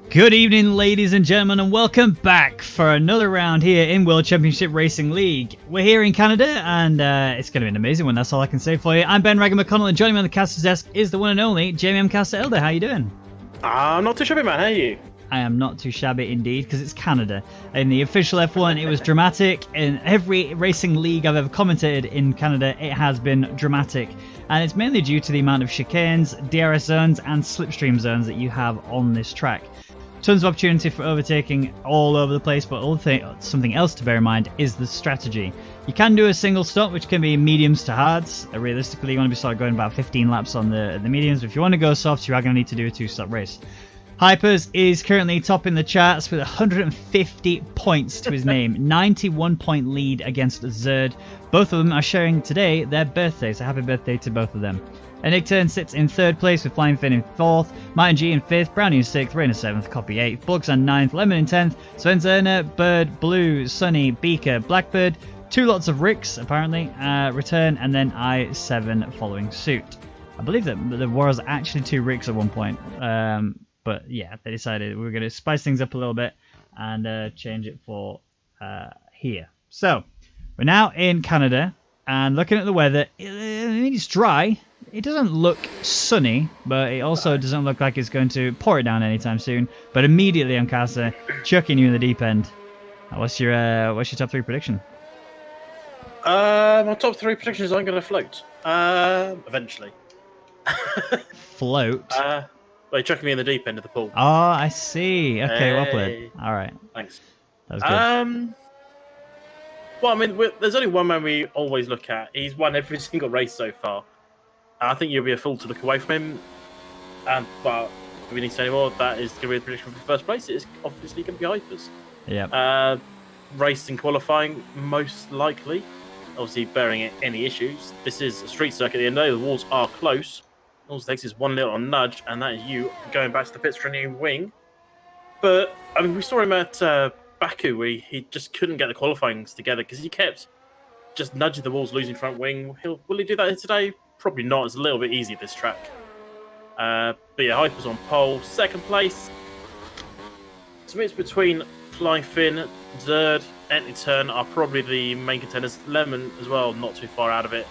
Good evening, ladies and gentlemen, and welcome back for another round here in World Championship Racing League. We're here in Canada, and it's going to be an amazing one. That's all I can say for you. I'm Ben Ragan McConnell, and joining me on the caster's desk is the one and only Jamie M. Caster Elder. How you doing? I'm not too shabby, man. How are you? I am not too shabby indeed, because it's Canada. In the official F1, it was dramatic. In every racing league I've ever commentated in Canada, it has been dramatic. And it's mainly due to the amount of chicanes, DRS zones, and slipstream zones that you have on this track. Tons of opportunity for overtaking all over the place, but something else to bear in mind is the strategy. You can do a single stop, which can be mediums to hards. Realistically, you want to be sort of going about 15 laps on the mediums. But if you want to go soft, you are going to need to do a two-stop race. Hypers is currently topping the charts with 150 points to his name. 91-point lead against Zerd. Both of them are sharing today their birthdays, so happy birthday to both of them. Nickturn sits in 3rd place with Flying Finn in 4th, Martin G in 5th, Brownie in 6th, Rain in 7th, Copy 8th, Bugs on 9th, Lemon in 10th, Svenzerner, Bird, Blue, Sunny, Beaker, Blackbird, 2 lots of Ricks apparently, Return, and then I7 following suit. I believe that there was actually 2 Ricks at one point, but yeah, they decided we were going to spice things up a little bit and change it for here. So, we're now in Canada, and looking at the weather, it's dry. It doesn't look sunny, but it also doesn't look like it's going to pour it down anytime soon. But immediately on Casa, chucking you in the deep end. What's your top 3 prediction? My top 3 predictions aren't going to float. Eventually. Float? Well, you're chucking me in the deep end of the pool. Oh, I see. Okay, Hey. well played. All right. Thanks. That was good. Well, I mean, there's only one man we always look at. He's won every single race so far. I think you'll be a fool to look away from him. But if we need to say any more, that is going to be the prediction for first place. It is obviously going to be Hypers. Yeah. Raced in qualifying, most likely. Obviously, bearing any issues. This is a street circuit at the end of the day. The walls are close. All it takes is one little nudge, and that is you going back to the pits for a new wing. But, I mean, we saw him at Baku, where he just couldn't get the qualifyings together because he kept just nudging the walls, losing front wing. Will he do that today? Probably not. It's a little bit easier, this track. But yeah, Hyper's on pole. 2nd place. So it's between Flying Finn, Zerd, Nickturn are probably the main contenders. Lemon as well, not too far out of it.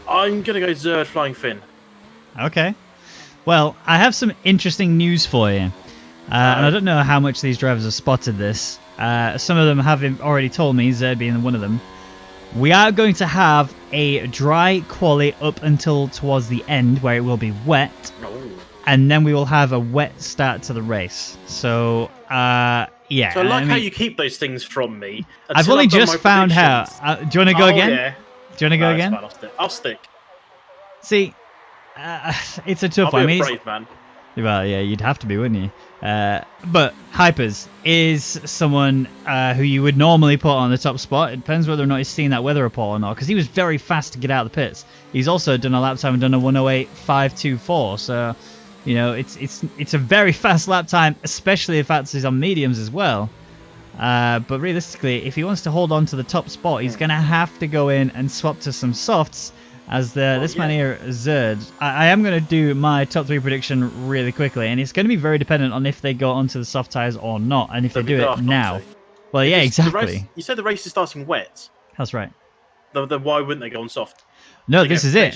I'm going to go Zerd, Flying Finn. Okay. Well, I have some interesting news for you. And I don't know how much these drivers have spotted this. Some of them have already told me, Zerd being one of them. We are going to have a dry quali up until towards the end where it will be wet. And then we will have a wet start to the race. So, yeah. So I like how you keep those things from me. I've only just found out. Do you want to go again? Yeah. Do you want to go again? Fine, I'll stick. See, it's a tough one. I'll be a brave man. Well, yeah, you'd have to be, wouldn't you? But Hypers is someone who you would normally put on the top spot. It depends whether or not he's seen that weather report or not, because he was very fast to get out of the pits. He's also done a lap time and done a 108.524. So, you know, it's a very fast lap time, especially if he's on mediums as well. But realistically, if he wants to hold on to the top spot, he's going to have to go in and swap to some softs. As this man here, Zerd, I am going to do my top 3 prediction really quickly, and it's going to be very dependent on if they go onto the soft tyres or not, and if they do it now. Well, yeah, exactly. You said the race is starting wet. That's right. Then why wouldn't they go on soft? No, this is it.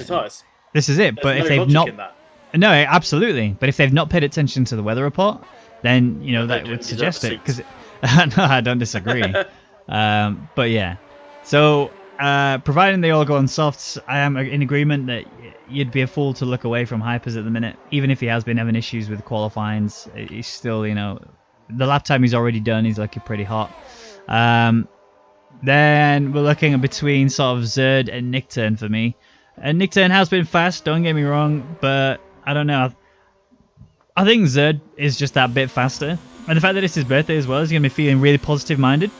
This is it. But if they've not, no, absolutely. But if they've not paid attention to the weather report, then you know that would suggest it. Because no, I don't disagree. But yeah, so. Providing they all go on softs, I am in agreement that you'd be a fool to look away from Hypers at the minute. Even if he has been having issues with qualifyings, he's still, you know, the lap time he's already done, he's looking pretty hot. Then we're looking at between sort of Zerd and Nickturn for me. And Nickturn has been fast, don't get me wrong, but I don't know. I think Zerd is just that bit faster. And the fact that it's his birthday as well, he's going to be feeling really positive minded.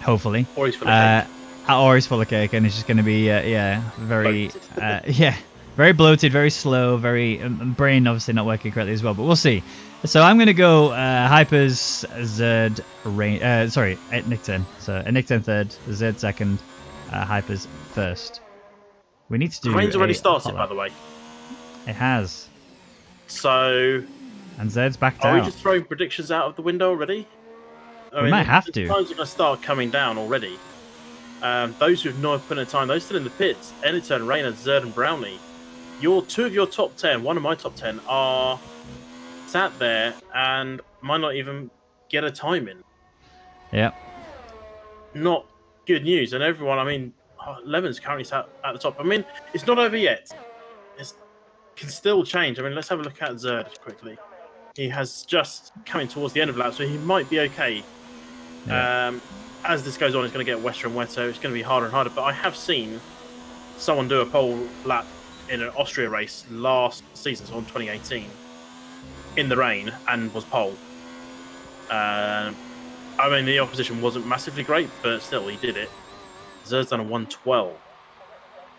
Hopefully. Or he's full of cake. Or he's full of cake, and it's just going to be, very, very bloated, very slow, very brain obviously not working correctly as well. But we'll see. So I'm going to go Hypers, Zerd, Nickturn. So Nickturn 3rd, Zerd 2nd, Hypers 1st. We need to do. The rain's already started, by the way. It has. So And Zed's backed Are we out. just throwing predictions out of the window already? We might have the to. times are going to start coming down already. Those who've not put in time, those still in the pits, Anyturn, Reynard, Zerd, and Brownie. Two of your top 10, one of my top 10, are sat there and might not even get a time in. Yep. Not good news. And everyone, I mean, Lemon's currently sat at the top. I mean, it's not over yet. It can still change. I mean, let's have a look at Zerd quickly. He has just coming towards the end of the lap, so he might be okay. Yeah. As this goes on, it's going to get wetter and wetter. It's going to be harder and harder. But I have seen someone do a pole lap in an Austria race last season, so in 2018, in the rain, and was pole. I mean, the opposition wasn't massively great, but still, he did it. Zerd's done a 112.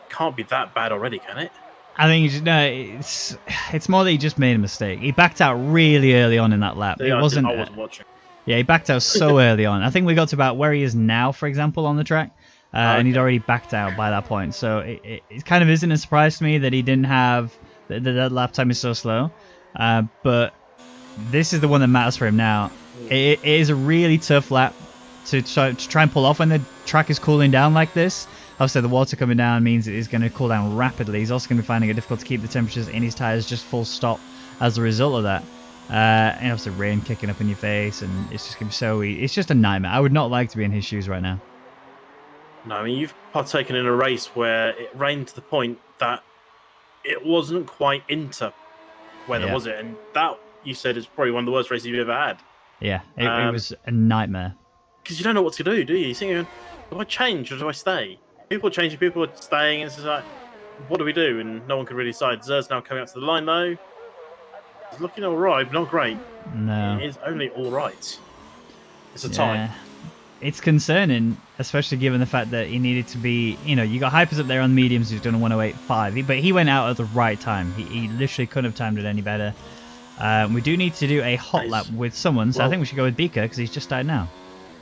Can't be that bad already, can it? I think it's more that he just made a mistake. He backed out really early on in that lap. Yeah, I wasn't watching. Yeah, he backed out so early on. I think we got to about where he is now, for example, on the track, and he'd already backed out by that point. So it kind of isn't a surprise to me that he didn't have that lap time is so slow. But this is the one that matters for him now. It is a really tough lap to try and pull off when the track is cooling down like this. Obviously, the water coming down means it is going to cool down rapidly. He's also going to be finding it difficult to keep the temperatures in his tyres just full stop as a result of that. And obviously rain kicking up in your face, and it's just going to be so easy. It's just a nightmare. I would not like to be in his shoes right now. No, I mean, you've partaken in a race where it rained to the point that it wasn't quite into weather, was it? And that, you said, is probably one of the worst races you've ever had. Yeah, it was a nightmare. Because you don't know what to do you? You're thinking, do I change or do I stay? People are changing, people are staying, and it's just like, what do we do? And no one can really decide. Zerd's now coming up to the line, though. He's looking all right, but not great. No. It is only all right. It's a time. It's concerning, especially given the fact that he needed to be, you got Hypers up there on mediums who's done a 108.5, but he went out at the right time. He literally couldn't have timed it any better. We do need to do a hot lap with someone, so I think we should go with Beaker because he's just started now.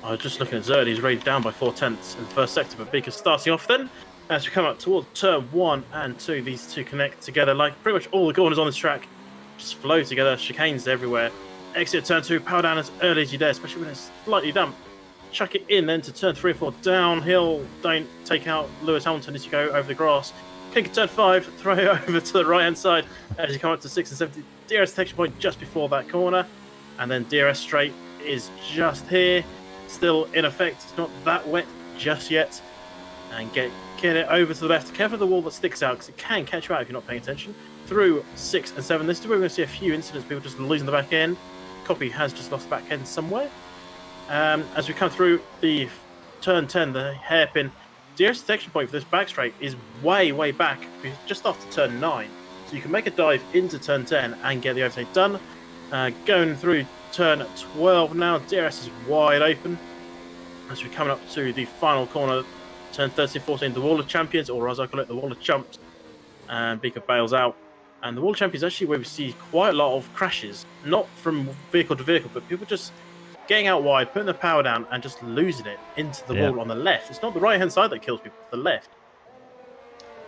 I was just looking at Zerd. He's rated down by 4/10 in the first sector, but Beaker's starting off then. As we come up towards turn 1 and 2, these two connect together like pretty much all the corners on this track. Just flow together, chicanes everywhere. Exit turn 2, power down as early as you dare, especially when it's slightly damp. Chuck it in then to turn 3 or 4, downhill. Don't take out Lewis Hamilton as you go over the grass. Kick at turn 5, throw it over to the right hand side as you come up to 6 and 7. DRS detection point just before that corner, and then DRS straight is just here, still in effect. It's not that wet just yet, and get it over to the left. Careful of the wall that sticks out because it can catch you out if you're not paying attention. Through 6 and 7. This is where we're going to see a few incidents, people just losing the back end. Copy has just lost the back end somewhere. As we come through the turn 10, the hairpin, DRS detection point for this back straight is way back, just after turn 9. So you can make a dive into turn 10 and get the overtake done. Going through turn 12 now, DRS is wide open. As we're coming up to the final corner, turn 13-14, the Wall of Champions, or as I call it, the Wall of Chumps. And Beaker bails out. And the Wall of Champions is actually where we see quite a lot of crashes. Not from vehicle to vehicle, but people just getting out wide, putting the power down, and just losing it into the wall on the left. It's not the right-hand side that kills people, it's the left.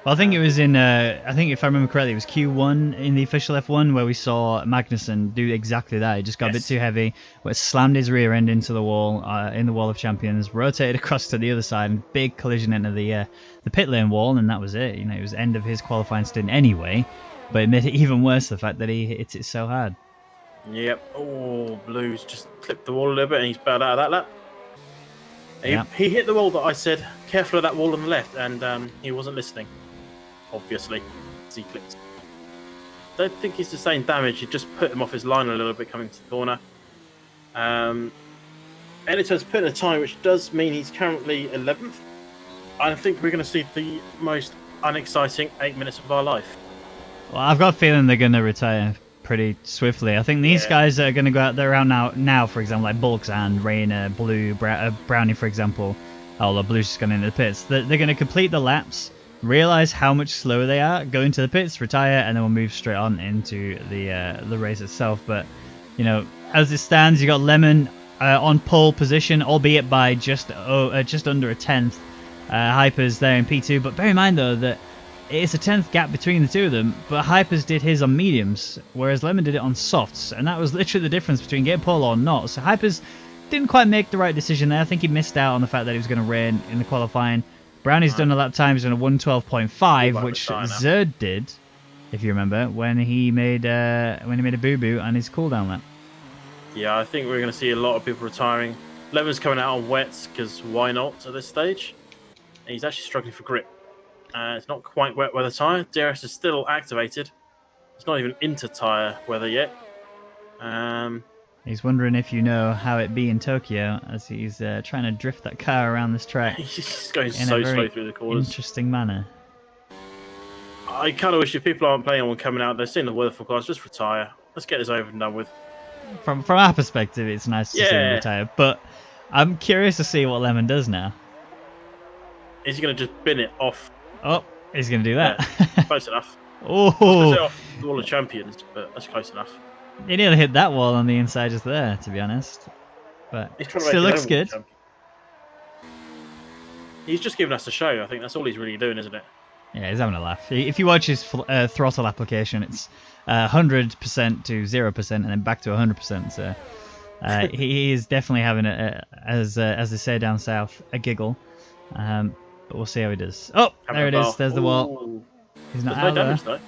Well, I think it was in, I think if I remember correctly, it was Q1 in the official F1 where we saw Magnussen do exactly that. He just got a bit too heavy, but slammed his rear end into the wall, in the Wall of Champions, rotated across to the other side, and big collision into the pit lane wall, and that was it. It was the end of his qualifying stint anyway, but it made it even worse, the fact that he hit it so hard. Yep. Oh, Blues just clipped the wall a little bit, and he's bailed out of that lap. He hit the wall that I said, careful of that wall on the left, and he wasn't listening. Obviously, as he clipped. Don't think he's sustained damage. He just put him off his line a little bit coming to the corner. Editor's put in a time, which does mean he's currently 11th. I think we're going to see the most unexciting 8 minutes of our life. Well, I've got a feeling they're going to retire pretty swiftly. I think these guys are going to go out there out now, for example, like Bulks and Rayner, Blue, Brownie, for example. Although Blue's just gone into the pits. They're going to complete the laps, realize how much slower they are, go into the pits, retire, and then we'll move straight on into the race itself. But as it stands, you got Lemon on pole position, albeit by just under a tenth. Hypers there in P2, but bear in mind though that it's a 10th gap between the two of them, but Hypers did his on mediums, whereas Lemon did it on softs, and that was literally the difference between getting pole or not. So Hypers didn't quite make the right decision there. I think he missed out on the fact that he was going to rain in the qualifying. Brownie's done a lap time, he's done a 112.5, which Zerd did, if you remember, when he made a boo-boo on his cooldown lap. Yeah, I think we're going to see a lot of people retiring. Lemon's coming out on wets, because why not at this stage? And he's actually struggling for grip. It's not quite wet weather tyre. DRS is still activated. It's not even into tyre weather yet. He's wondering if you know how it be in Tokyo, as he's trying to drift that car around this track. He's going in so a very slow through the corners. Interesting manner. I kind of wish if people aren't playing on coming out, they're seeing the weather forecast, just retire. Let's get this over and done with. From our perspective, it's nice to see him retire, but I'm curious to see what Lemon does now. Is he going to just bin it off? Oh, he's going to do that. Yeah, close enough. Oh, off the Wall of Champions, but that's close enough. He nearly hit that wall on the inside just there, to be honest. But still looks good. He's just giving us a show. I think that's all he's really doing, isn't it? Yeah, he's having a laugh. If you watch his throttle application, it's 100% to 0% and then back to 100%. So he is definitely having, as they say down south, a giggle. But we'll see how he does. Oh, there it is. There's the wall. He's not out there. Though.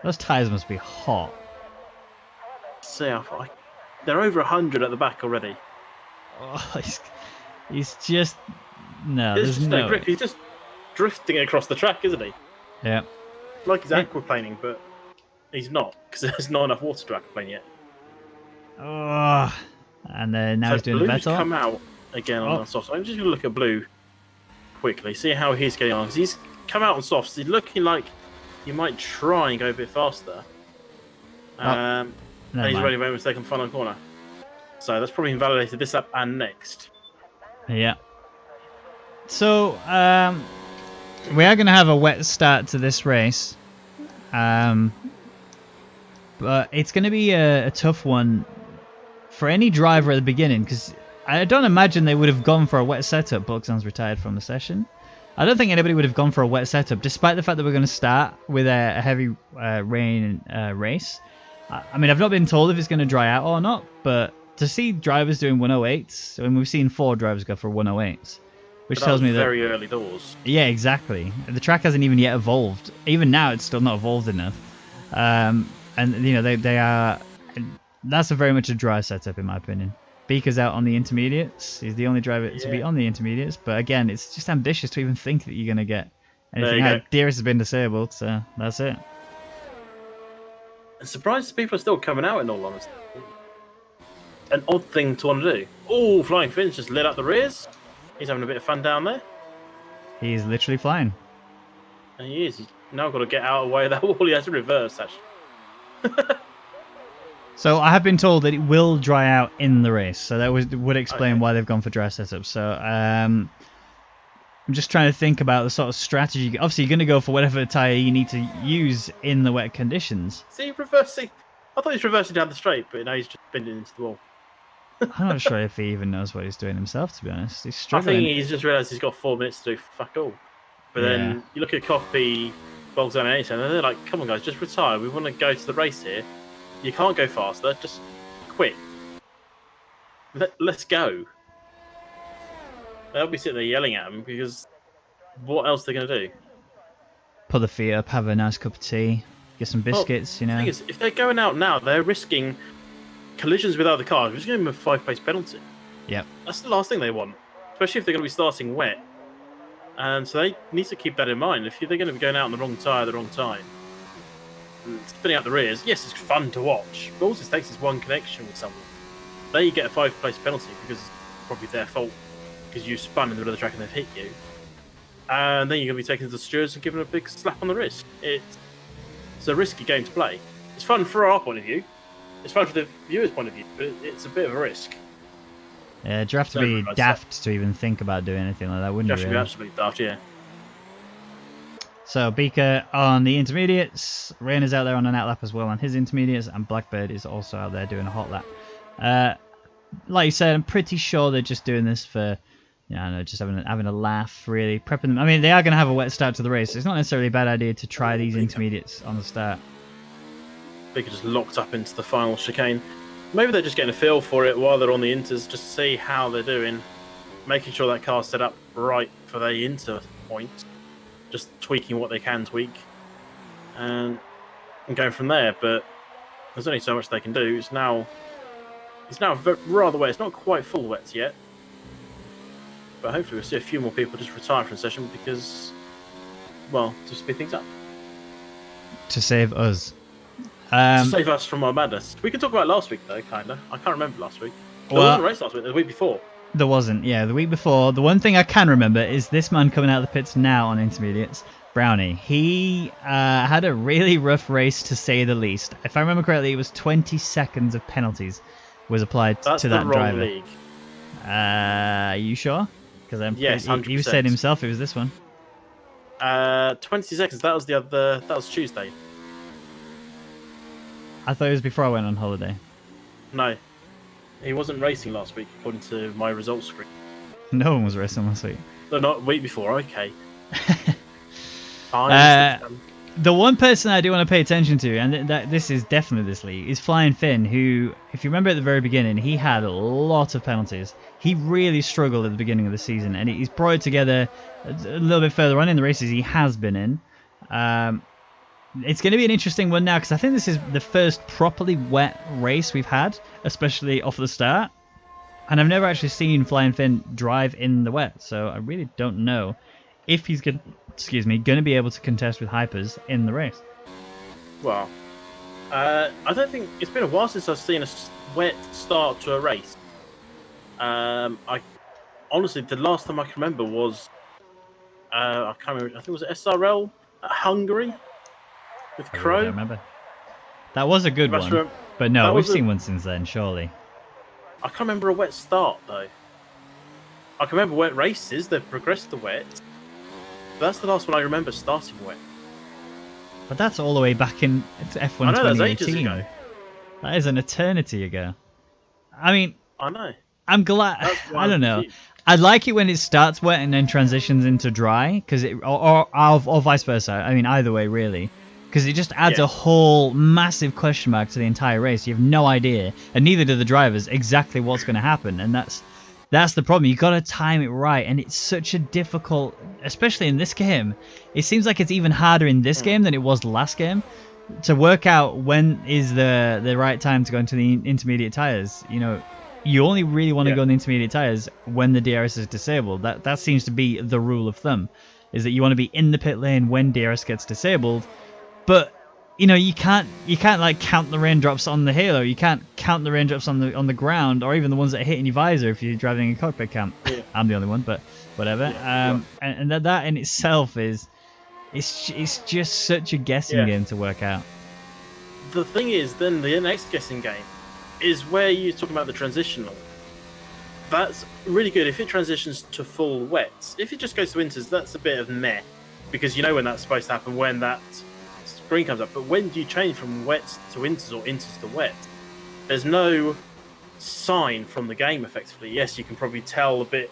Those tyres must be hot. See how far. They're over 100 at the back already. Oh, he's just... No, there's no grip. He's just drifting across the track, isn't he? Yeah. Like he's aquaplaning, but he's not, because there's not enough water to aquaplane yet. Oh, and now he's doing Blue's better. Come out again on the softs. I'm just going to look at Blue quickly, see how he's getting on. Because he's come out on softs. He's looking like he might try and go a bit faster. And he's already made a mistake on the final corner. So that's probably invalidated this lap and next. Yeah. So, we are going to have a wet start to this race. But it's going to be a tough one for any driver at the beginning, because I don't imagine they would have gone for a wet setup. Buxon's retired from the session. I don't think anybody would have gone for a wet setup, despite the fact that we're going to start with a heavy rain race. I mean, I've not been told if it's going to dry out or not, but to see drivers doing 108s, I mean, we've seen 4 drivers go for 108s, which tells me that very early doors. Yeah, exactly. The track hasn't even yet evolved. Even now, it's still not evolved enough. And you know, they are. That's very much a dry setup, in my opinion. Beaker's out on the intermediates. He's the only driver to be on the intermediates. But again, it's just ambitious to even think that you're going to get anything out. Dearest has been disabled, so that's it. I'm surprised people are still coming out, in all honesty. An odd thing to want to do. Oh, Flying Finn's just lit up the rears. He's having a bit of fun down there. He's literally flying. And he is. He's now got to get out of the way of that wall. He has to reverse, actually. So I have been told that it will dry out in the race. So that would explain why they've gone for dry setup. So I'm just trying to think about the sort of strategy. Obviously, you're going to go for whatever tyre you need to use in the wet conditions. See, reversing. I thought he was reversing down the straight, but now he's just bending into the wall. I'm not sure if he even knows what he's doing himself, to be honest. He's struggling. I think he's just realised he's got 4 minutes to do fuck all. But then you look at Copy, Bogdan and Anytime, and they're like, come on guys, just retire. We want to go to the race here. You can't go faster. Just quit. Let's go. They'll be sitting there yelling at him because what else are they going to do? Put the feet up, have a nice cup of tea, get some biscuits, you know. The thing is, if they're going out now, they're risking collisions with other cars. We're just going to give them a 5-place penalty. Yep. That's the last thing they want, especially if they're going to be starting wet. And so they need to keep that in mind. If they're going to be going out on the wrong tyre at the wrong time, spinning out the rears, yes, it's fun to watch, but all it takes is one connection with someone. They get a 5-place penalty because it's probably their fault because you spun in the middle of the track and they've hit you. And then you're going to be taken to the stewards and given a big slap on the wrist. It's a risky game to play. It's fun from our point of view. It's fun from the viewer's point of view, but it's a bit of a risk. Yeah, you'd have to be daft to even think about doing anything like that, wouldn't you? You have to be absolutely daft, yeah. So Beaker on the intermediates, Rain is out there on an out lap as well on his intermediates, and Blackbird is also out there doing a hot lap. Like you said, I'm pretty sure they're just doing this for Yeah, I know, just having a laugh, really prepping them. I mean, they are going to have a wet start to the race. So it's not necessarily a bad idea to try these intermediates on the start. They could just locked up into the final chicane. Maybe they're just getting a feel for it while they're on the inters, just to see how they're doing, making sure that car's set up right for the inter point, just tweaking what they can tweak, and going from there. But there's only so much they can do. It's now rather wet. It's not quite full wet yet, but hopefully we'll see a few more people just retire from the session because, well, to speed things up. To save us. To save us from our madness. We can talk about last week, though, kind of. I can't remember last week. There Well, wasn't a race last week, the week before. There wasn't, yeah. The week before, the one thing I can remember is this man coming out of the pits now on intermediates, Brownie. He had a really rough race, to say the least. If I remember correctly, it was 20 seconds of penalties was applied That's to the that wrong driver. league. Are you sure? Because Yes, he 100%. said himself it was this one. 20 seconds. That was Tuesday. I thought it was before I went on holiday. No, he wasn't racing last week, according to my results screen. No one was racing last week. No, not week before. Okay. Fine. The one person I do want to pay attention to, and this is definitely this league, is Flying Finn, who, if you remember at the very beginning, he had a lot of penalties. He really struggled at the beginning of the season, and he's brought it together a little bit further on in the races he has been in. It's going to be an interesting one now, because I think this is the first properly wet race we've had, especially off the start. And I've never actually seen Flying Finn drive in the wet, so I really don't know if he's going to be able to contest with Hypers in the race. Well, I don't think it's been a while since I've seen a wet start to a race. I honestly, the last time I can remember was I can't remember. I think it was SRL at Hungary with I Crow. don't remember. That was a good one, but no, we've seen one since then, surely. I can't remember a wet start though. I can remember wet races. They've progressed to wet. That's the last one I remember starting wet. But that's all the way back in F1 I know, that's 2018. ages ago. That is an eternity ago. I mean, I know. I'm glad. I don't know. I like it when it starts wet and then transitions into dry, because or vice versa. I mean, either way, really, because it just adds a whole massive question mark to the entire race. You have no idea, and neither do the drivers, exactly what's going to happen, and that's the problem. You got to time it right, and it's such a difficult, especially in this game. It seems like it's even harder in this game than it was the last game, to work out when is the right time to go into the intermediate tires. You know, you only really want to go in the intermediate tires when the DRS is disabled. That seems to be the rule of thumb, is that you want to be in the pit lane when DRS gets disabled. But you know, you can't like count the raindrops on the halo. You can't count the raindrops on the ground, or even the ones that are hitting your visor if you're driving a cockpit cam. Yeah. I'm the only one, but whatever. And that in itself is, it's just such a guessing game to work out. The thing is, then the next guessing game is where you're talking about the transitional. That's really good if it transitions to full wets. If it just goes to inters, that's a bit of meh, because you know when that's supposed to happen, when that screen comes up. But when do you change from wets to inters or inters to wet? There's no sign from the game, effectively. Yes, you can probably tell a bit.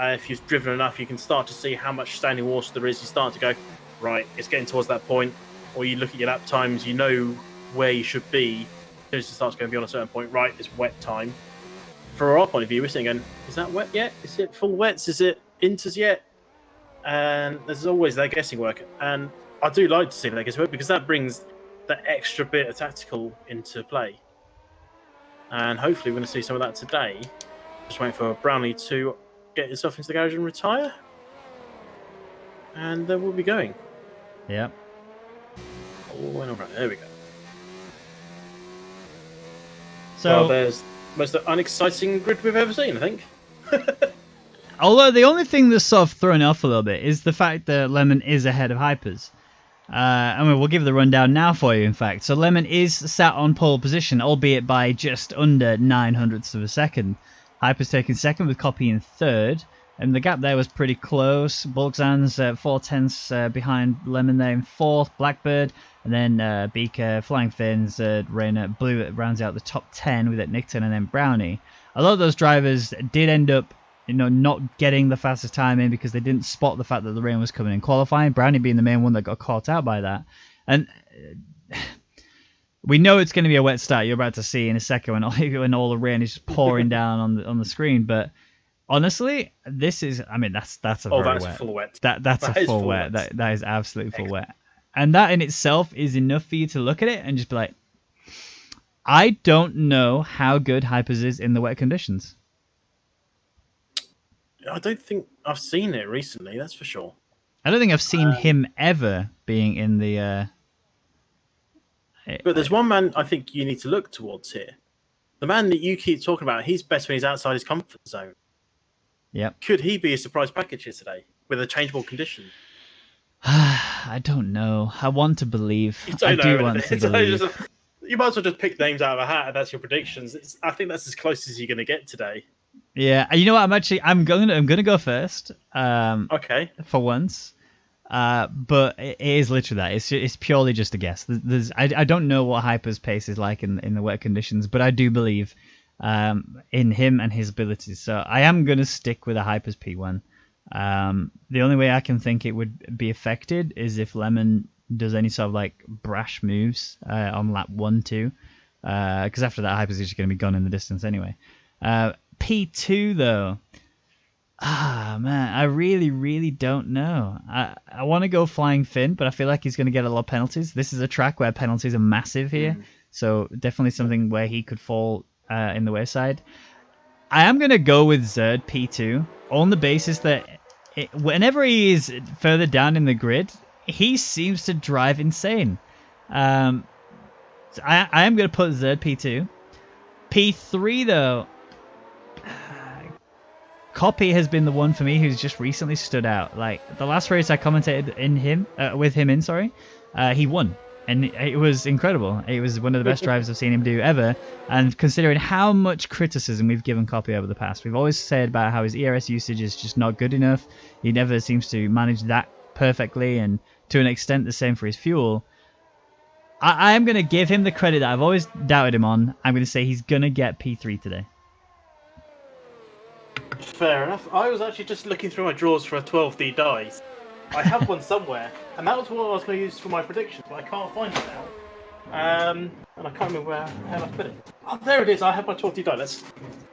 If you've driven enough, you can start to see how much standing water there is. You start to go, right, it's getting towards that point. Or you look at your lap times, you know where you should be. As soon as it starts going beyond a certain point, right, it's wet time. From our point of view, we're sitting going, is that wet yet? Is it full wets? Is it inters yet? And there's always that guessing work. And I do like to see that guessing work, because that brings that extra bit of tactical into play. And hopefully we're going to see some of that today. Just waiting for Brownlee to get himself into the garage and retire. And then we'll be going. Yep. Oh, and over. There we go. So well, there's the most unexciting grid we've ever seen, I think. Although the only thing that's sort of thrown off a little bit is the fact that Lemon is ahead of Hypers. I mean, we'll give the rundown now for you, in fact. So Lemon is sat on pole position, albeit by just under 900ths of a second. Hypers taking second with Copy in third. And the gap there was pretty close. Bulkzan's 4/10 behind Lemon there in fourth. Blackbird. And then Beaker, Flying Fins, Rainer, Blue rounds out the top 10 with it, Nickton and then Brownie. A lot of those drivers did end up not getting the fastest time in because they didn't spot the fact that the rain was coming in qualifying. Brownie being the main one that got caught out by that. And we know it's going to be a wet start. You're about to see in a second when all the rain is just pouring down on the screen. But honestly, this is, I mean, that's a very wet. Full wet. That's a full wet. That is absolutely full wet. And that in itself is enough for you to look at it and just be like, I don't know how good Hypers is in the wet conditions. I don't think I've seen it recently, that's for sure. I don't think I've seen him ever being in the... But there's one man I think you need to look towards here. The man that you keep talking about, he's better when he's outside his comfort zone. Yep. Could he be a surprise package here today with a changeable condition? I don't know. I want to believe. I do want to believe. You might as well just pick names out of a hat and that's your predictions. I think that's as close as you're going to get today. Yeah, you know what? I'm gonna go first. Okay. For once, but it is literally that. It's purely just a guess. I don't know what Hyper's pace is like in the wet conditions, but I do believe in him and his abilities. So I am gonna stick with a Hyper's P1. The only way I can think it would be affected is if Lemon does any sort of like brash moves on lap 1-2, because after that Hyper's just gonna be gone in the distance anyway. P2 though, man, I really don't know. I want to go Flying Finn, but I feel like he's going to get a lot of penalties. This is a track where penalties are massive here, so definitely something where he could fall in the wayside. I am going to go with Zerd P2 on the basis that whenever he is further down in the grid, he seems to drive insane. So I am going to put Zerd P2. P3 though, Copy has been the one for me who's just recently stood out. Like the last race I commentated with him in, he won, and it was incredible. It was one of the best drives I've seen him do ever. And considering how much criticism we've given Copy over the past, we've always said about how his ERS usage is just not good enough. He never seems to manage that perfectly, and to an extent the same for his fuel. I am going to give him the credit that I've always doubted him on. I'm going to say he's going to get P3 today. Fair enough. I was actually just looking through my drawers for a 12D dice. I have one somewhere, and that was what I was going to use for my predictions, but I can't find it now. And I can't remember where the hell I put it. Oh, there it is. I have my 12D die.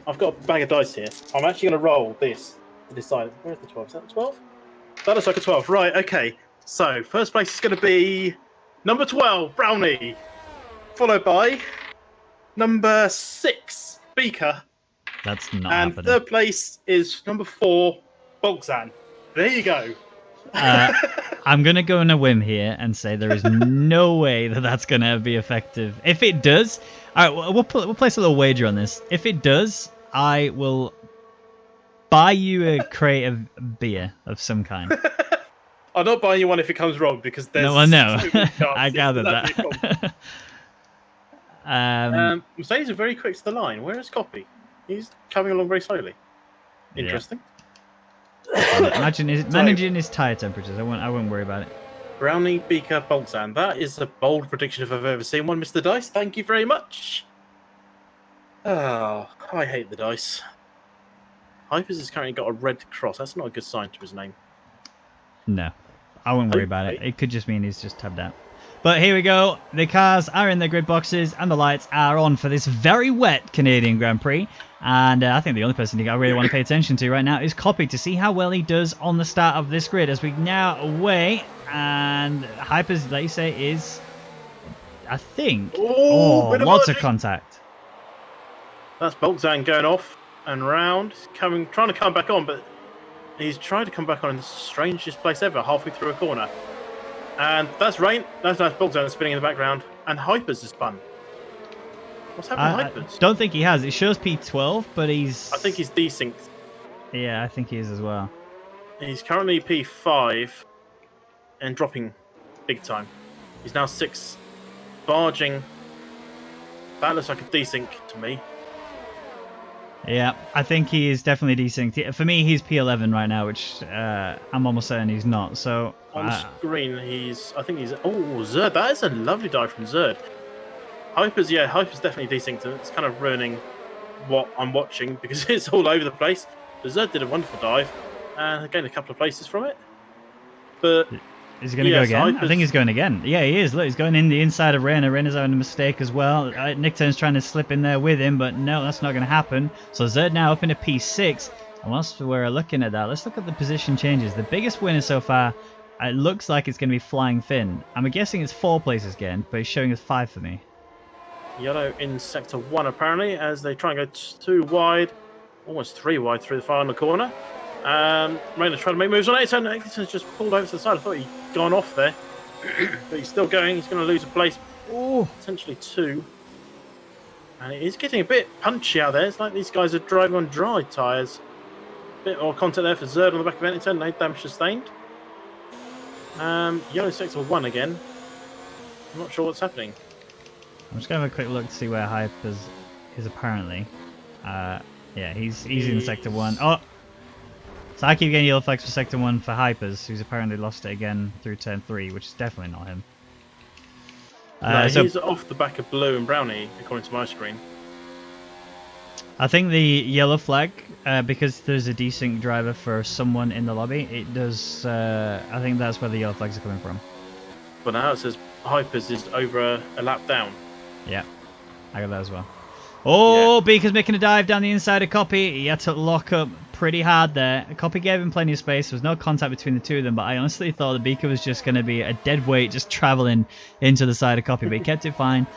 I've got a bag of dice here. I'm actually going to roll this to decide. Where's the 12? Is that the 12? That looks like a 12. Right, okay. So, first place is going to be number 12, Brownie. Followed by number 6, Beaker. That's not and happening. Third place is number 4, Bolzan. There you go. I'm going to go on a whim here and say there is no way that that's going to be effective. If it does, all right, we'll place a little wager on this. If it does, I will buy you a crate of beer of some kind. I'll not buy you one if it comes wrong, because there's... No, I know. I gathered that. Mercedes are very quick to the line. Where is Copy? He's coming along very slowly. Interesting. Yeah. Managing his tyre temperatures. I won't worry about it. Brownie, Beaker, Bolzan. That is a bold prediction if I've ever seen one, Mr. Dice. Thank you very much. Oh, I hate the dice. Hypers has currently got a red cross. That's not a good sign to his name. No, I won't worry about it. It could just mean he's just tabbed out. But here we go. The cars are in their grid boxes and the lights are on for this very wet Canadian Grand Prix. And I think the only person I really want to pay attention to right now is Copy to see how well he does on the start of this grid as we now wait. And Hypers, like you say, is, I think, lots of contact. That's Bolzan going off and round, trying to come back on, but he's trying to come back on in the strangest place ever, halfway through a corner. And that's rain. That's nice. Bolzan spinning in the background. And Hypers is spun. What's happening to Hypers? I don't think he has. It shows P12, but he's... I think he's desynced. Yeah, I think he is as well. He's currently P5 and dropping big time. He's now 6. Barging. That looks like a desync to me. Yeah, I think he is definitely desynced. For me, he's P11 right now, which I'm almost certain he's not. So on screen, I think he's... Oh, Zerd. That is a lovely dive from Zerd. Hyper's definitely desynced. It's kind of ruining what I'm watching because it's all over the place. But Zerd did a wonderful dive and gained a couple of places from it. But is he going to go again? I think he's going again. Yeah, he is. Look, he's going in the inside of Reina. Reina's having a mistake as well. Nickturn's trying to slip in there with him, but no, that's not going to happen. So Zerd now up into P6. And whilst we're looking at that, let's look at the position changes. The biggest winner so far, it looks like it's going to be Flying Finn. I'm guessing it's 4 places again, but he's showing us 5 for me. Yellow in sector 1 apparently, as they try and go 2 wide, almost 3 wide through the final corner. Reina trying to make moves on Ayrton. Ayrton's just pulled over to the side. I thought he'd gone off there, but he's still going. He's going to lose a place, potentially 2. And it is getting a bit punchy out there. It's like these guys are driving on dry tyres. Bit more contact there for Zerd on the back of Ennington. No damage sustained. Yellow sector 1 again. I'm not sure what's happening. I'm just going to have a quick look to see where Hypers is apparently. Yeah, he's in sector 1. Oh! So I keep getting yellow flags for sector 1 for Hypers, who's apparently lost it again through turn 3, which is definitely not him. No, he's off the back of Blue and Brownie, according to my screen. I think the yellow flag, because there's a desync driver for someone in the lobby, it does. I think that's where the yellow flags are coming from. But now it says Hypers is over a lap down. Yeah, I got that as well. Oh, yeah. Beaker's making a dive down the inside of Copy. He had to lock up pretty hard there. Copy gave him plenty of space. There was no contact between the two of them, but I honestly thought the Beaker was just going to be a dead weight just traveling into the side of Copy, but he kept it fine.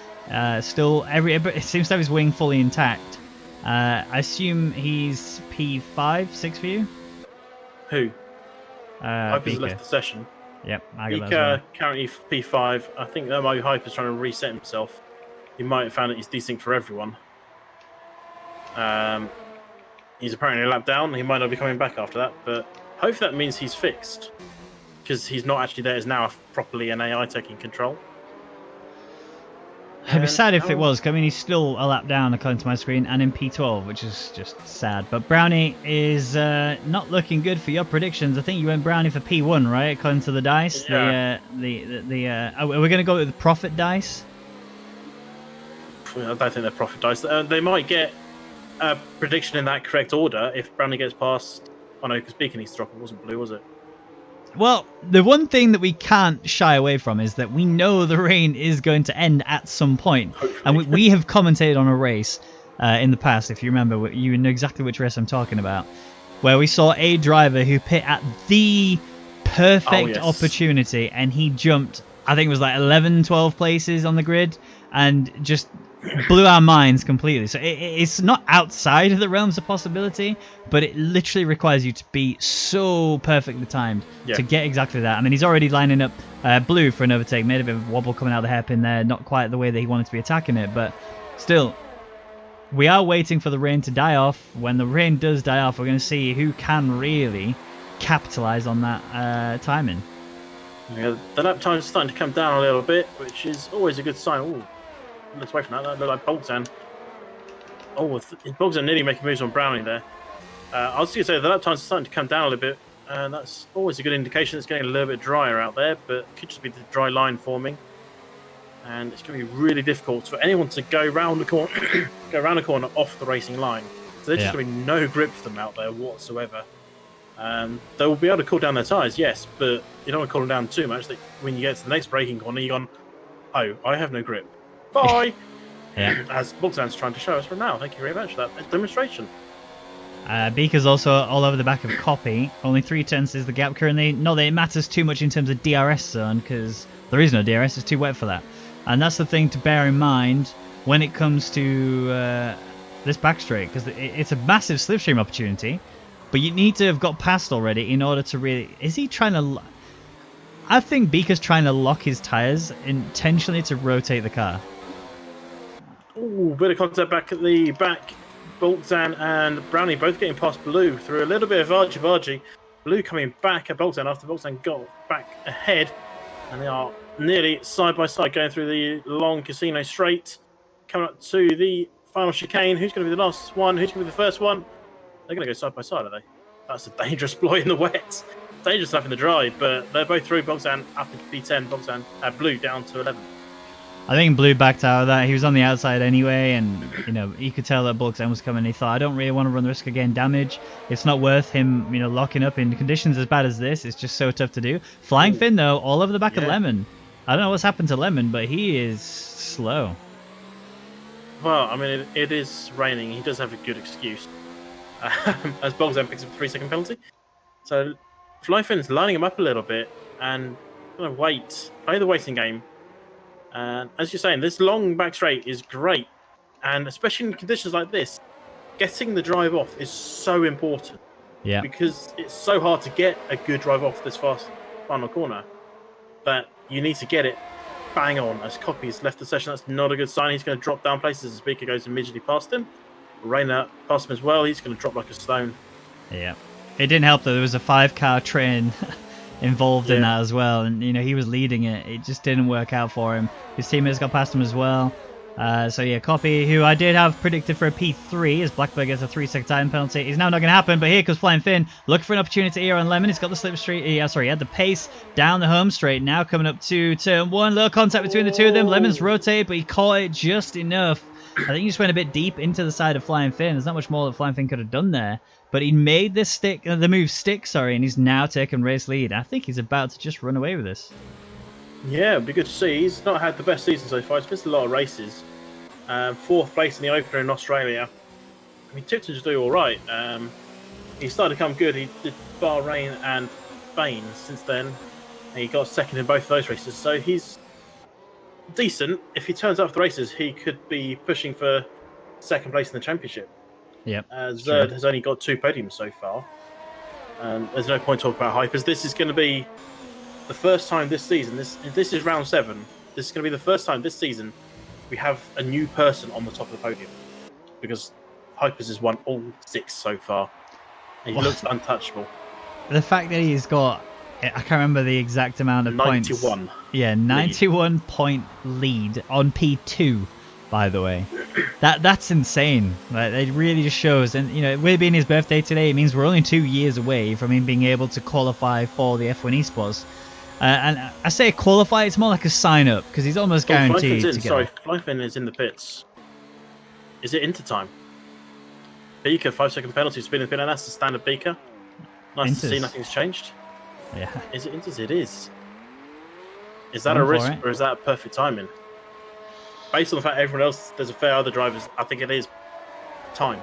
Still, it seems to have his wing fully intact. I assume he's P5, 6 for you? Who? Hypers Beaker. left the session. Yep, I got that as Beaker well. currently P5. I think that might be Hyper's trying to reset himself. He might have found that he's desync for everyone. He's apparently a lap down. He might not be coming back after that, but hopefully that means he's fixed. Because he's not actually there. It's now properly an AI taking control. It'd be sad if it was. I mean, he's still a lap down according to my screen, and in P12, which is just sad. But Brownie is not looking good for your predictions. I think you went Brownie for P1, right? According to the dice. Yeah. Are we going to go with the profit dice? I don't think they're profit dice. They might get a prediction in that correct order if Brownie gets past. Oh no, because Beacon needs to drop. It wasn't Blue, was it? Well, the one thing that we can't shy away from is that we know the rain is going to end at some point. Hopefully. And we have commentated on a race in the past, if you remember, you know exactly which race I'm talking about, where we saw a driver who pit at the perfect opportunity, and he jumped, I think it was like 11, 12 places on the grid, and just blew our minds completely. So it's not outside of the realms of possibility, but it literally requires you to be so perfectly timed to get exactly that. I mean, he's already lining up Blue for an overtake, made a bit of a wobble coming out of the hairpin there, not quite the way that he wanted to be attacking it, but still, we are waiting for the rain to die off. When the rain does die off, we're going to see who can really capitalize on that timing. Yeah, the lap time's starting to come down a little bit, which is always a good sign. Ooh. Let's away from that. That looked like Bogdan. Oh, Bogdan nearly making moves on Brownie there. I was going to say the lap time's starting to come down a little bit, and that's always a good indication. It's getting a little bit drier out there, but it could just be the dry line forming. And it's going to be really difficult for anyone to go round the corner, off the racing line. So there's just going to be no grip for them out there whatsoever. They will be able to cool down their tyres, yes, but you don't want to cool them down too much. That when you get to the next braking corner, you're gone, oh, I have no grip. Bye! As Bogdan's trying to show us from now. Thank you very much for that demonstration. Beaker's also all over the back of Copy. Only 3 tenths is the gap currently. Not that it matters too much in terms of DRS zone, because there is no DRS. It's too wet for that. And that's the thing to bear in mind when it comes to this back straight, because it's a massive slipstream opportunity, but you need to have got past already in order to really... Is he trying to... I think Beaker's trying to lock his tyres intentionally to rotate the car. Ooh, bit of contact back at the back. Bogdan and Brownie both getting past Blue through a little bit of argy-bargy. Blue coming back at Bogdan after Bogdan got back ahead. And they are nearly side by side going through the long Casino straight. Coming up to the final chicane. Who's going to be the last one? Who's going to be the first one? They're going to go side by side, are they? That's a dangerous ploy in the wet. Dangerous enough in the dry, but they're both through. Bogdan up into P10, Blue down to 11. I think Blue backed out of that. He was on the outside anyway, and you know he could tell that Bulk's end was coming. He thought, I don't really want to run the risk of getting damage. It's not worth him, you know, locking up in conditions as bad as this. It's just so tough to do. Flying Finn though, all over the back of Lemon. I don't know what's happened to Lemon, but he is slow. Well, I mean, it is raining. He does have a good excuse. As Bulk's end picks up a 3-second penalty. So Flying Finn's lining him up a little bit and gonna play the waiting game. And as you're saying, this long back straight is great, and especially in conditions like this, getting the drive off is so important. Yeah. Because it's so hard to get a good drive off this fast final corner, that you need to get it bang on. As Copy's left the session, that's not a good sign. He's going to drop down places as Speaker goes immediately past him. Rayner past him as well. He's going to drop like a stone. Yeah. It didn't help that there was a 5-car train involved in that as well, and you know he was leading it. It just didn't work out for him. His teammates got past him as well. So yeah, Copy, who I did have predicted for a P3 as Blackbird gets a 3-second time penalty, is now not going to happen. But here comes Flying Finn, looking for an opportunity here on Lemon. He's got the slipstream. He had the pace down the home straight. Now coming up to turn 1, little contact between the two of them. Lemon's rotated, but he caught it just enough. I think he just went a bit deep into the side of Flying Finn. There's not much more that Flying Finn could have done there. But he made this the move stick, and he's now taken race lead. I think he's about to just run away with this. Yeah, it'd be good to see. He's not had the best season so far. He's missed a lot of races. 4th place in the opener in Australia. I mean, tipped him to do all right. He started to come good. He did Bahrain and Spain since then. And he got 2nd in both of those races. So he's decent. If he turns up for the races, he could be pushing for 2nd place in the championship. Yep. Zerd has only got 2 podiums so far. There's no point talking about hypers. This is going to be the first time this season. This is round 7. This is going to be the first time this season we have a new person on the top of the podium, because Hypers has won all 6 so far. And he looks untouchable. The fact that he's got, I can't remember the exact amount of 91. points. Yeah, 91 point lead on P2. By the way, that's insane. Like, it really just shows, and you know, with it being his birthday today, it means we're only 2 years away from him being able to qualify for the F1 Esports. And I say qualify, it's more like a sign up because he's almost guaranteed to get. Sorry, Flying Finn is in the pits. Is it into time? Beaker 5-second penalty, spin and pin, and that's the standard Beaker. Nice to see nothing's changed. Yeah. Is it Inters? It is. Is that a risk or is that perfect timing? Based on the fact everyone else, there's a fair other drivers, I think it is time.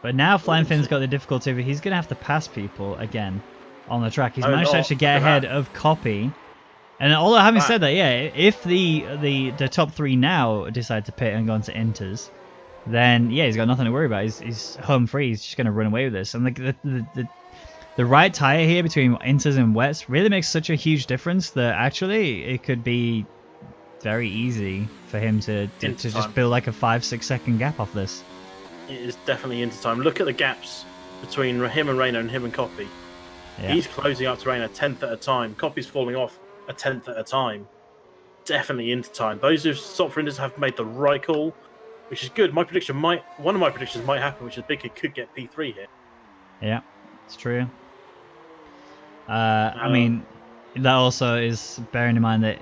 But now Flying Finn's got the difficulty of he's going to have to pass people again on the track. He's managed to actually get ahead of Copy. And although having said that, yeah, if the top 3 now decide to pit and go into Inters, then yeah, he's got nothing to worry about. He's home free. He's just going to run away with this. And the right tire here between Inters and wets really makes such a huge difference that actually it could be very easy for him to just build like a 5-6 second gap off this. It is definitely into time. Look at the gaps between him and Rayner and him and Copy. Yeah. He's closing up to Rayner 10th at a time. Copy's falling off a 10th at a time. Definitely into time. Those who've stopped for Inters have made the right call, which is good. One of my predictions might happen, which is Big could get P3 here. Yeah, it's true. I mean, that also is bearing in mind that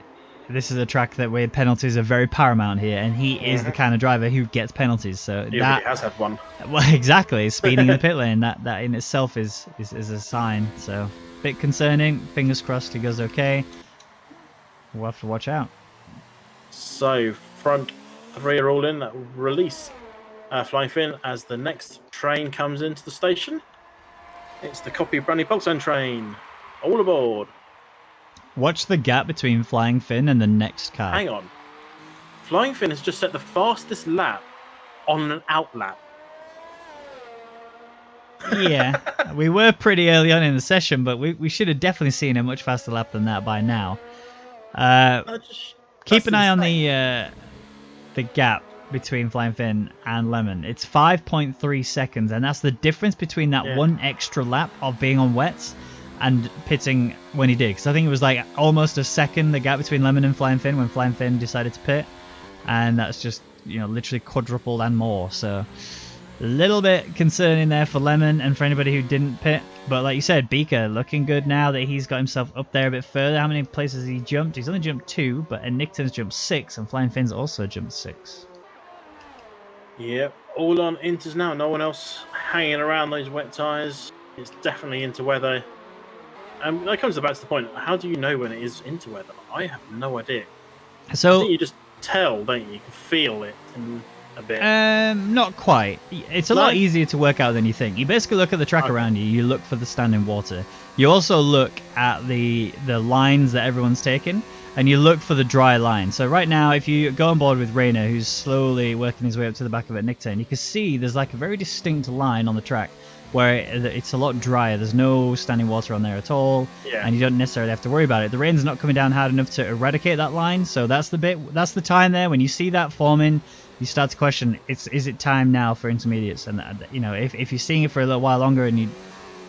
this is a track that where penalties are very paramount here, and he is the kind of driver who gets penalties. So he has had one. Well, exactly. Speeding in the pit lane, that in itself is a sign. So a bit concerning. Fingers crossed he goes okay. We'll have to watch out. So front 3 are all in. That will release Flying Finn as the next train comes into the station. It's the Copy Brandy Boxen train. All aboard. Watch the gap between Flying Finn and the next car. Hang on. Flying Finn has just set the fastest lap on an out lap. Yeah, we were pretty early on in the session, but we should have definitely seen a much faster lap than that by now. Keep an eye on the gap between Flying Finn and Lemon. It's 5.3 seconds, and that's the difference between that one extra lap of being on wets and pitting when he did, because I think it was like almost a second the gap between Lemon and Flying Finn when Flying Finn decided to pit, and that's just, you know, literally quadrupled and more. So little bit concerning there for Lemon and for anybody who didn't pit. But like you said, Beaker looking good now that he's got himself up there a bit further. How many places has he jumped? He's only jumped 2, but Nickton's jumped 6, and Flying Finn's also jumped 6. Yep, all on Inters now. No one else hanging around those wet tyres. It's definitely into weather. And that comes back to the point, how do you know when it is into weather? I have no idea. I So think you just tell, don't you? You can feel it in a bit. not quite. It's a lot easier to work out than you think. You basically look at the track around you. You look for the standing water. You also look at the lines that everyone's taken, and you look for the dry line. So right now, if you go on board with Rayner, who's slowly working his way up to the back of it, Nickton, you can see there's like a very distinct line on the track where it's a lot drier. There's no standing water on there at all, and you don't necessarily have to worry about it. The rain's not coming down hard enough to eradicate that line, so that's the time there when you see that forming. You start to question, is it time now for intermediates? And if you're seeing it for a little while longer and you're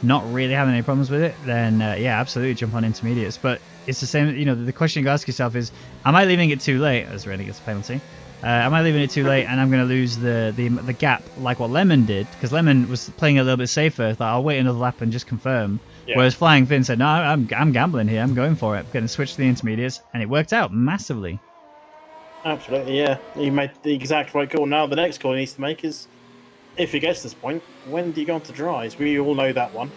not really having any problems with it, then yeah, absolutely jump on intermediates. But it's the same. The question you ask yourself is, am I leaving it too late? As Rennie gets a penalty. Am I leaving it too late and I'm going to lose the gap like what Lemon did? Because Lemon was playing a little bit safer. Thought I'll wait another lap and just confirm. Yeah. Whereas Flying Finn said, no, I'm gambling here. I'm going for it. I'm going to switch to the intermediates, and it worked out massively. Absolutely, yeah. He made the exact right call. Now the next call he needs to make is, if he gets to this point, when do you go on to dries? We all know that one.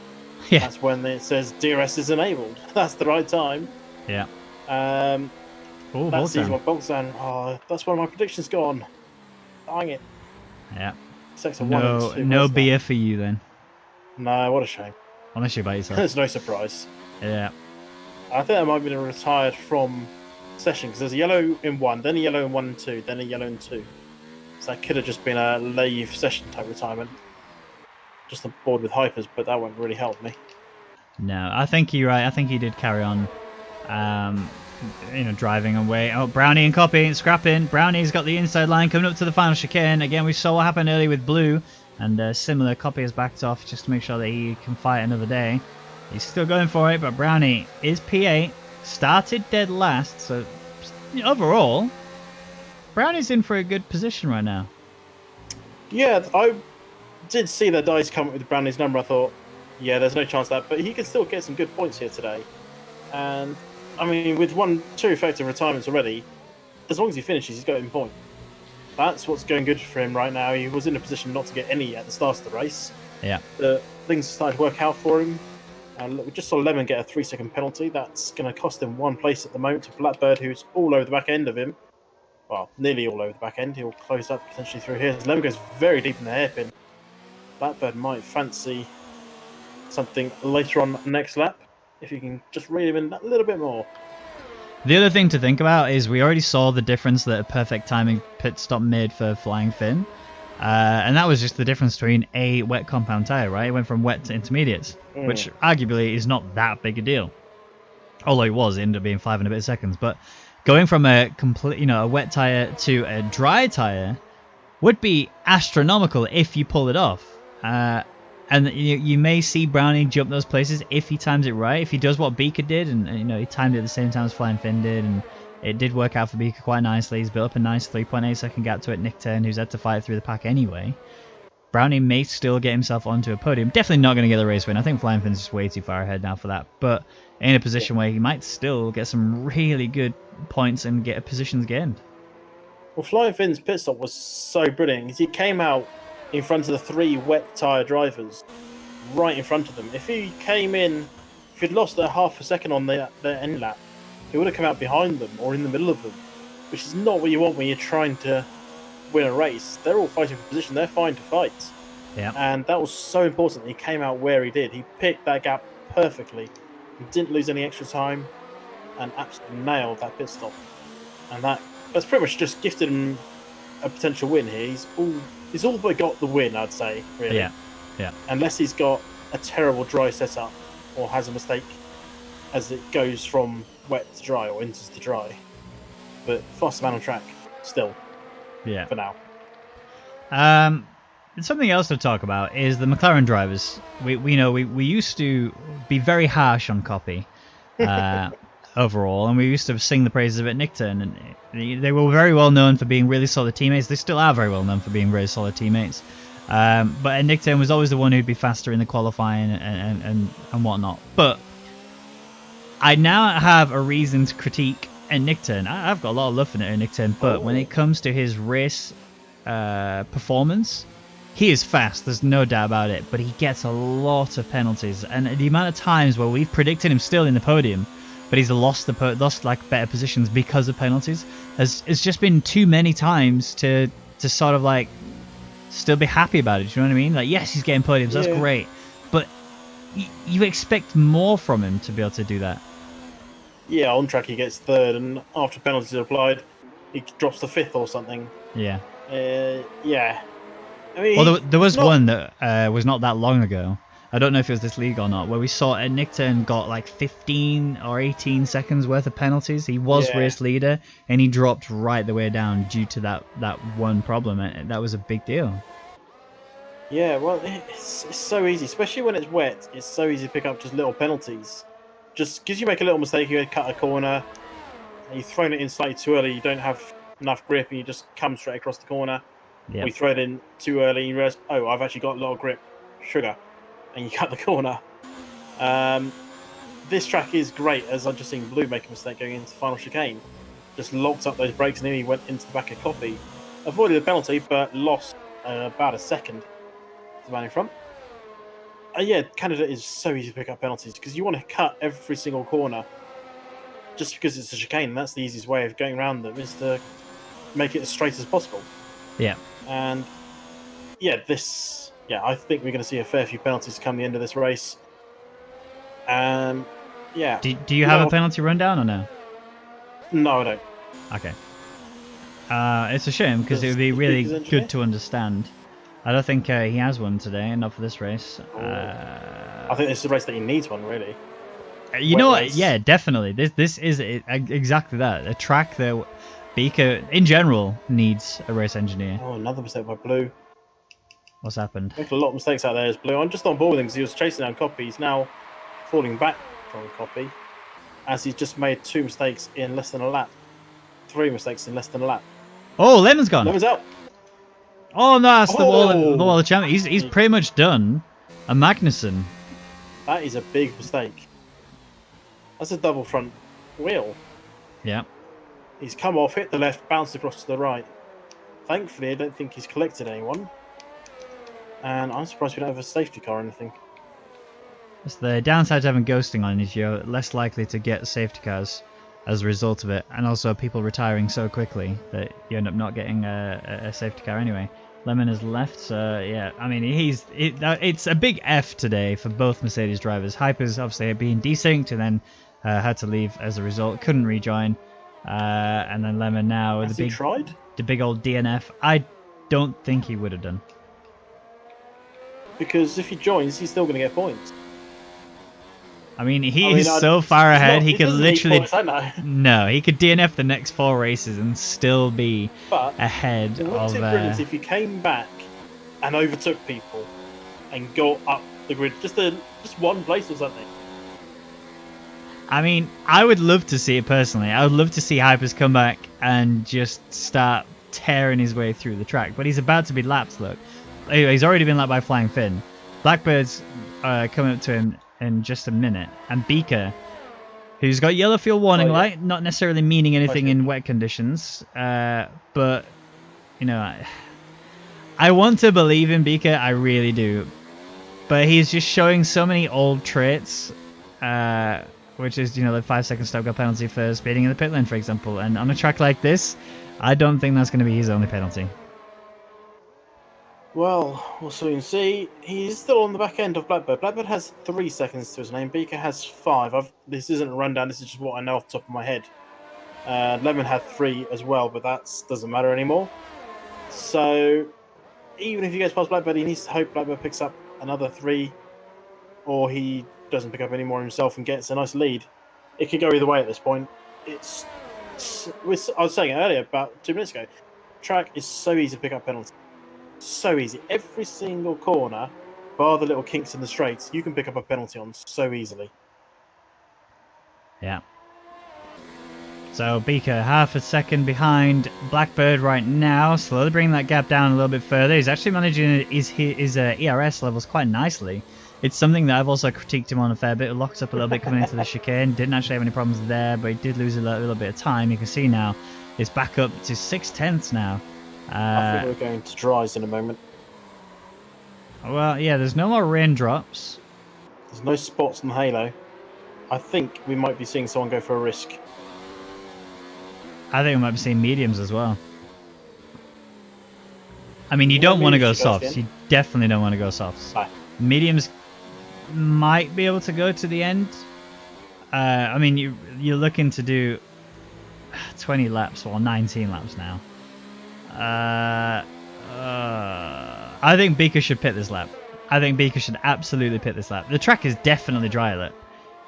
Yeah. That's when it says DRS is enabled. That's the right time. Yeah. That's easy one. Bolts down. Oh, that's one of my predictions gone. Dang it. Yeah. Sector no beer for you then. No, what a shame. Unless you by yourself. There's no surprise. Yeah. I think that might have been retired from session because there's a yellow in 1, then a yellow in 1 and 2, then a yellow in 2. So that could have just been a leave session type retirement. Just on board with hypers, but that won't really help me. No, I think you're right. I think he did carry on. Driving away. Oh, Brownie and Copy scrapping. Brownie's got the inside line coming up to the final chicane. Again, we saw what happened earlier with Blue, and similar. Copy has backed off just to make sure that he can fight another day. He's still going for it, but Brownie is P8. Started dead last, so overall, Brownie's in for a good position right now. Yeah, I did see that dice come up with Brownie's number. I thought, yeah, there's no chance of that, but he can still get some good points here today. And I mean, with 2 effective retirements already, as long as he finishes, he's got in point. That's what's going good for him right now. He was in a position not to get any at the start of the race. Yeah. Things started to work out for him. And look, we just saw Lemon get a 3-second penalty. That's going to cost him 1 place at the moment to Blackbird, who's all over the back end of him. Well, nearly all over the back end. He'll close up potentially through here. Lemon goes very deep in the hairpin. Blackbird might fancy something later on next lap, if you can just reel him in that little bit more. The other thing to think about is we already saw the difference that a perfect timing pit stop made for Flying Finn. And that was just the difference between a wet compound tyre, right? It went from wet to intermediates, which arguably is not that big a deal. Although it was, it ended up being 5 and a bit seconds. But going from a complete, a wet tyre to a dry tyre would be astronomical if you pull it off. And you may see Brownie jump those places if he times it right. If he does what Beaker did, and he timed it at the same time as Flying Finn did, and it did work out for Beaker quite nicely. He's built up a nice 3.8 second gap to it. Nickton, who's had to fight through the pack anyway. Brownie may still get himself onto a podium. Definitely not going to get the race win. I think Flying Finn's just way too far ahead now for that. But in a position where he might still get some really good points and get positions gained. Well, Flying Finn's pit stop was so brilliant because he came out in front of the 3 wet tyre drivers, right in front of them. If he came in, if he'd lost a half a second on their end lap, he would have come out behind them or in the middle of them, which is not what you want when you're trying to win a race. They're all fighting for position. They're fine to fight. Yeah. And that was so important that he came out where he did. He picked that gap perfectly. He didn't lose any extra time and absolutely nailed that pit stop. And that's pretty much just gifted him a potential win here. He's all but got the win, I'd say, really. Yeah. Unless he's got a terrible dry setup or has a mistake as it goes from wet to dry or enters to dry. But fastest man on track, still. Yeah. For now. Something else to talk about is the McLaren drivers. We used to be very harsh on Copy overall, and we used to sing the praises of it Nickton, and they were very well known for being really solid teammates. They still are very well known for being really solid teammates. But Nick Turn was always the one who'd be faster in the qualifying and whatnot. But I now have a reason to critique Nick Turn. I've got a lot of love for Nick Turn, but when it comes to his race performance, he is fast. There's no doubt about it. But he gets a lot of penalties, and the amount of times where we've predicted him still in the podium, but he's lost like better positions because of penalties, has just been too many times to sort of like still be happy about it. Do you know what I mean? Like, yes, he's getting podiums. That's great, but you expect more from him to be able to do that. Yeah, on track he gets third, and after penalties are applied, he drops to fifth or something. Yeah. Yeah. I mean, well, there was one that was not that long ago. I don't know if it was this league or not, where we saw Nick Turn got like 15 or 18 seconds worth of penalties. He was race leader, and he dropped right the way down due to that one problem. And that was a big deal. Yeah, well, it's so easy, especially when it's wet. It's so easy to pick up just little penalties. Just because you make a little mistake, you cut a corner, and you've thrown it in slightly too early, you don't have enough grip, and you just come straight across the corner. Yep. Or you throw it in too early, and you realize, oh, I've actually got a lot of grip. Sugar. And you cut the corner. This track is great, as I've just seen Blue make a mistake going into the final chicane. Just locked up those brakes and nearly went into the back of Copy. Avoided a penalty, but lost about a second to the man in front. Yeah, Canada is so easy to pick up penalties because you want to cut every single corner just because it's a chicane. That's the easiest way of going around them, is to make it as straight as possible. Yeah. And yeah, I think we're going to see a fair few penalties come the end of this race. Yeah. Do you have a penalty rundown or no? No, I don't. Okay. It's a shame because it would be really good to understand. I don't think he has one today, not for this race. I think this is a race that he needs one, really. You know what? Yeah, definitely. This is exactly that. A track that Beaker, in general, needs a race engineer. Oh, another mistake by Blue. What's happened? Making a lot of mistakes out there as Blue. I'm just on board with him because he was chasing down Copy. He's now falling back from Copy, as he's just made 2 mistakes in less than a lap. 3 mistakes in less than a lap. Oh, Lemon's gone. Lemon's out. Oh no, that's the wall of champion. He's pretty much done. A Magnussen. That is a big mistake. That's a double front wheel. Yeah. He's come off, hit the left, bounced across to the right. Thankfully, I don't think he's collected anyone. And I'm surprised we don't have a safety car or anything. It's the downside to having ghosting on is you're less likely to get safety cars as a result of it, and also people retiring so quickly that you end up not getting a safety car anyway. Lemon has left, so yeah, I mean it's a big F today for both Mercedes drivers. Hyper's obviously being desynced and then had to leave as a result, couldn't rejoin, and then Lemon now Has he tried? The big old DNF. I don't think he would have done, because if he joins, he's still going to get points. I mean, he's so far ahead. He could literally no. He could DNF the next 4 races and still be ahead of. Wouldn't it be brilliant if he came back and overtook people and got up the grid just one place or something? I mean, I would love to see it personally. I would love to see Hypers come back and just start tearing his way through the track. But he's about to be lapped. Look, he's already been lapped by Flying Finn. Blackbird's coming up to him in just a minute, and Beaker, who's got yellow fuel warning light, not necessarily meaning anything in wet conditions, but you know, I want to believe in Beaker, I really do, but he's just showing so many old traits, which is, you know, the 5-second stop go penalty for speeding in the pit lane, for example, and on a track like this, I don't think that's going to be his only penalty. Well, we'll soon see. He's still on the back end of Blackbird. Blackbird has 3 seconds to his name. Beaker has 5. This isn't a rundown. This is just what I know off the top of my head. Lemon had 3 as well, but that doesn't matter anymore. So, even if he gets past Blackbird, he needs to hope Blackbird picks up another 3, or he doesn't pick up any more himself and gets a nice lead. It could go either way at this point. I was saying it earlier, about 2 minutes ago. Track is so easy to pick up penalties. So easy. Every single corner, bar the little kinks in the straights, you can pick up a penalty on so easily. Yeah. So So Beaker half a second behind Blackbird right now, slowly bringing that gap down a little bit further. He's actually managing his ERS levels quite nicely. It's something that I've also critiqued him on a fair bit. It locked up a little bit coming into the chicane. Didn't actually have any problems there, but he did lose a little bit of time. You can see now it's back up to 6/10 now. I think we're going to dries in a moment. Well, yeah, there's no more raindrops. There's no spots on Halo. I think we might be seeing someone go for a risk. I think we might be seeing mediums as well. I mean, you don't want to go softs. You definitely don't want to go softs. No. Mediums might be able to go to the end. I mean, you're looking to do 20 laps or 19 laps now. I think Beaker should pit this lap. I think Beaker should absolutely pit this lap. The track is definitely dry lit.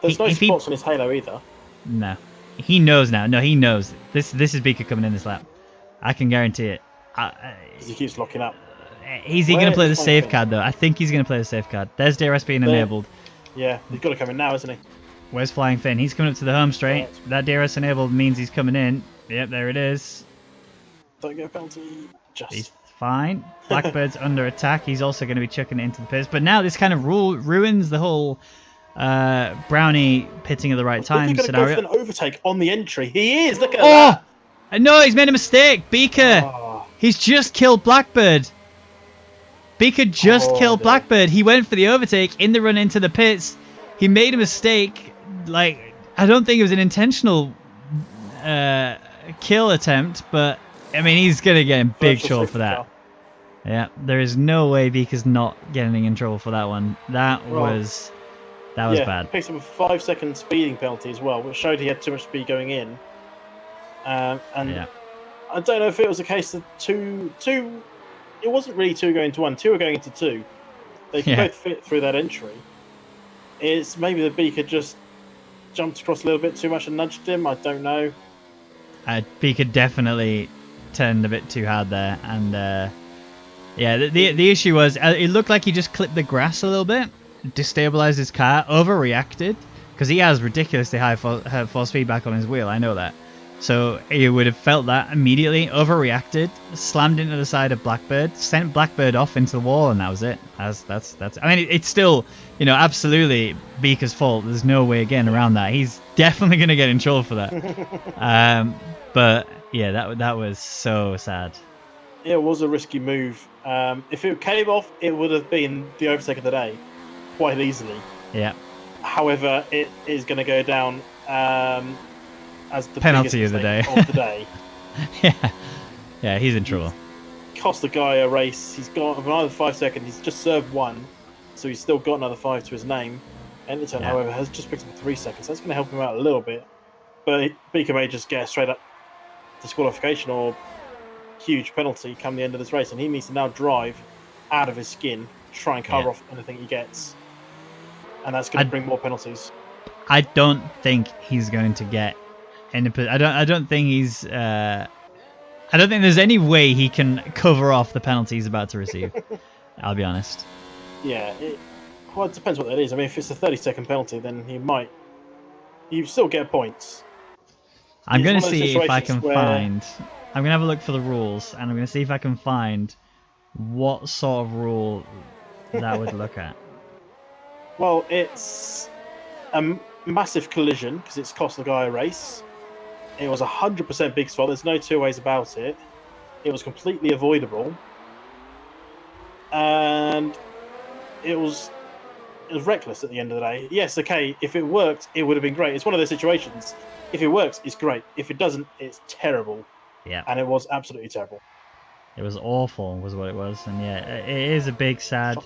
There's no spots on his Halo either. No. He knows now. No, he knows. This is Beaker coming in this lap. I can guarantee it. He keeps locking up. Is he going to play the safe card, though? I think he's going to play the safe card. There's DRS being enabled. Yeah, he's got to come in now, isn't he? Where's Flying Finn? He's coming up to the home straight. That DRS enabled means he's coming in. Yep, there it is. Don't get a penalty. He's fine. Blackbird's under attack. He's also going to be chucking it into the pits. But now this kind of ruins the whole Brownie pitting at the right time scenario. He's going to go for an overtake on the entry. He is. Look at that. No, he's made a mistake. Beaker. He's just killed Blackbird. Beaker just killed Blackbird. He went for the overtake in the run into the pits. He made a mistake. Like, I don't think it was an intentional kill attempt, but I mean, he's going to get in big trouble for that. Yeah, there is no way Beaker's not getting in trouble for that one. That was bad. Picked up a 5-second speeding penalty as well, which showed he had too much speed going in. I don't know if it was a case of two. It wasn't really 2 going to 1. 2 were going into 2. They could both fit through that entry. It's maybe the Beaker just jumped across a little bit too much and nudged him. I don't know. Beaker definitely turned a bit too hard there, and the issue was it looked like he just clipped the grass a little bit, destabilized his car, overreacted because he has ridiculously high force feedback on his wheel. I know that. So he would have felt that immediately, overreacted, slammed into the side of Blackbird, sent Blackbird off into the wall, and that was it. That's. I mean, it's still, absolutely Beaker's fault. There's no way getting around that. He's definitely going to get in trouble for that. But yeah, that was so sad. It was a risky move. If it came off, it would have been the overtake of the day, quite easily. Yeah. However, it is going to go down as the penalty of the day. Yeah, he's in trouble. Cost the guy a race. He's got another 5 seconds. He's just served 1, so he's still got another 5 to his name. Enderton, however, has just picked up 3 seconds. That's going to help him out a little bit. But Beaker may just get a straight up disqualification or huge penalty come the end of this race, and he needs to now drive out of his skin, try and cover off anything he gets. And that's going to bring more penalties. I don't think he's going to get any. I don't think he's. I don't think there's any way he can cover off the penalty he's about to receive. I'll be honest. Yeah, it depends what that is. I mean, if it's a 30-second penalty, then you still get points. I'm going to see if I can find. I'm going to have a look for the rules, and I'm going to see if I can find what sort of rule that would look at. Well, it's a massive collision because it's cost the guy a race. It was 100% Big's fault. There's no 2 ways about it. It was completely avoidable, and it was reckless at the end of the day. Yes, okay. If it worked, it would have been great. It's one of those situations. If it works, it's great. If it doesn't, it's terrible. Yeah. And it was absolutely terrible. It was awful, was what it was, and it is a big sad.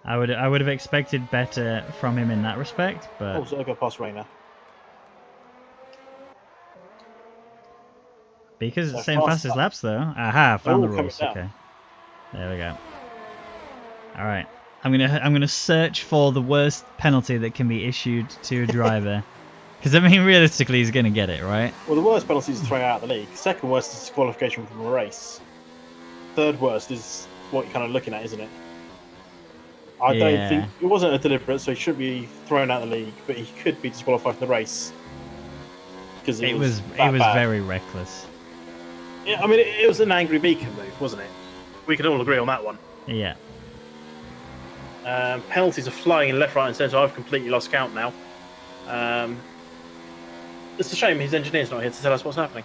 I would have expected better from him in that respect, but also I got past Rayner. Because it's saying fastest laps though. Aha, found the rules. Okay, there we go. All right, I'm gonna search for the worst penalty that can be issued to a driver. Because, I mean, realistically, he's going to get it, right? Well, the worst penalty is throwing out of the league. Second worst is disqualification from a race. Third worst is what you're kind of looking at, isn't it? I don't think... It wasn't a deliberate, so he should be thrown out of the league, but he could be disqualified from the race. because It was that bad. very reckless. Yeah, I mean, it was an angry Beacon move, wasn't it? We can all agree on that one. Yeah. Penalties are flying in left, right, and centre. I've completely lost count now. It's a shame his engineer's not here to tell us what's happening.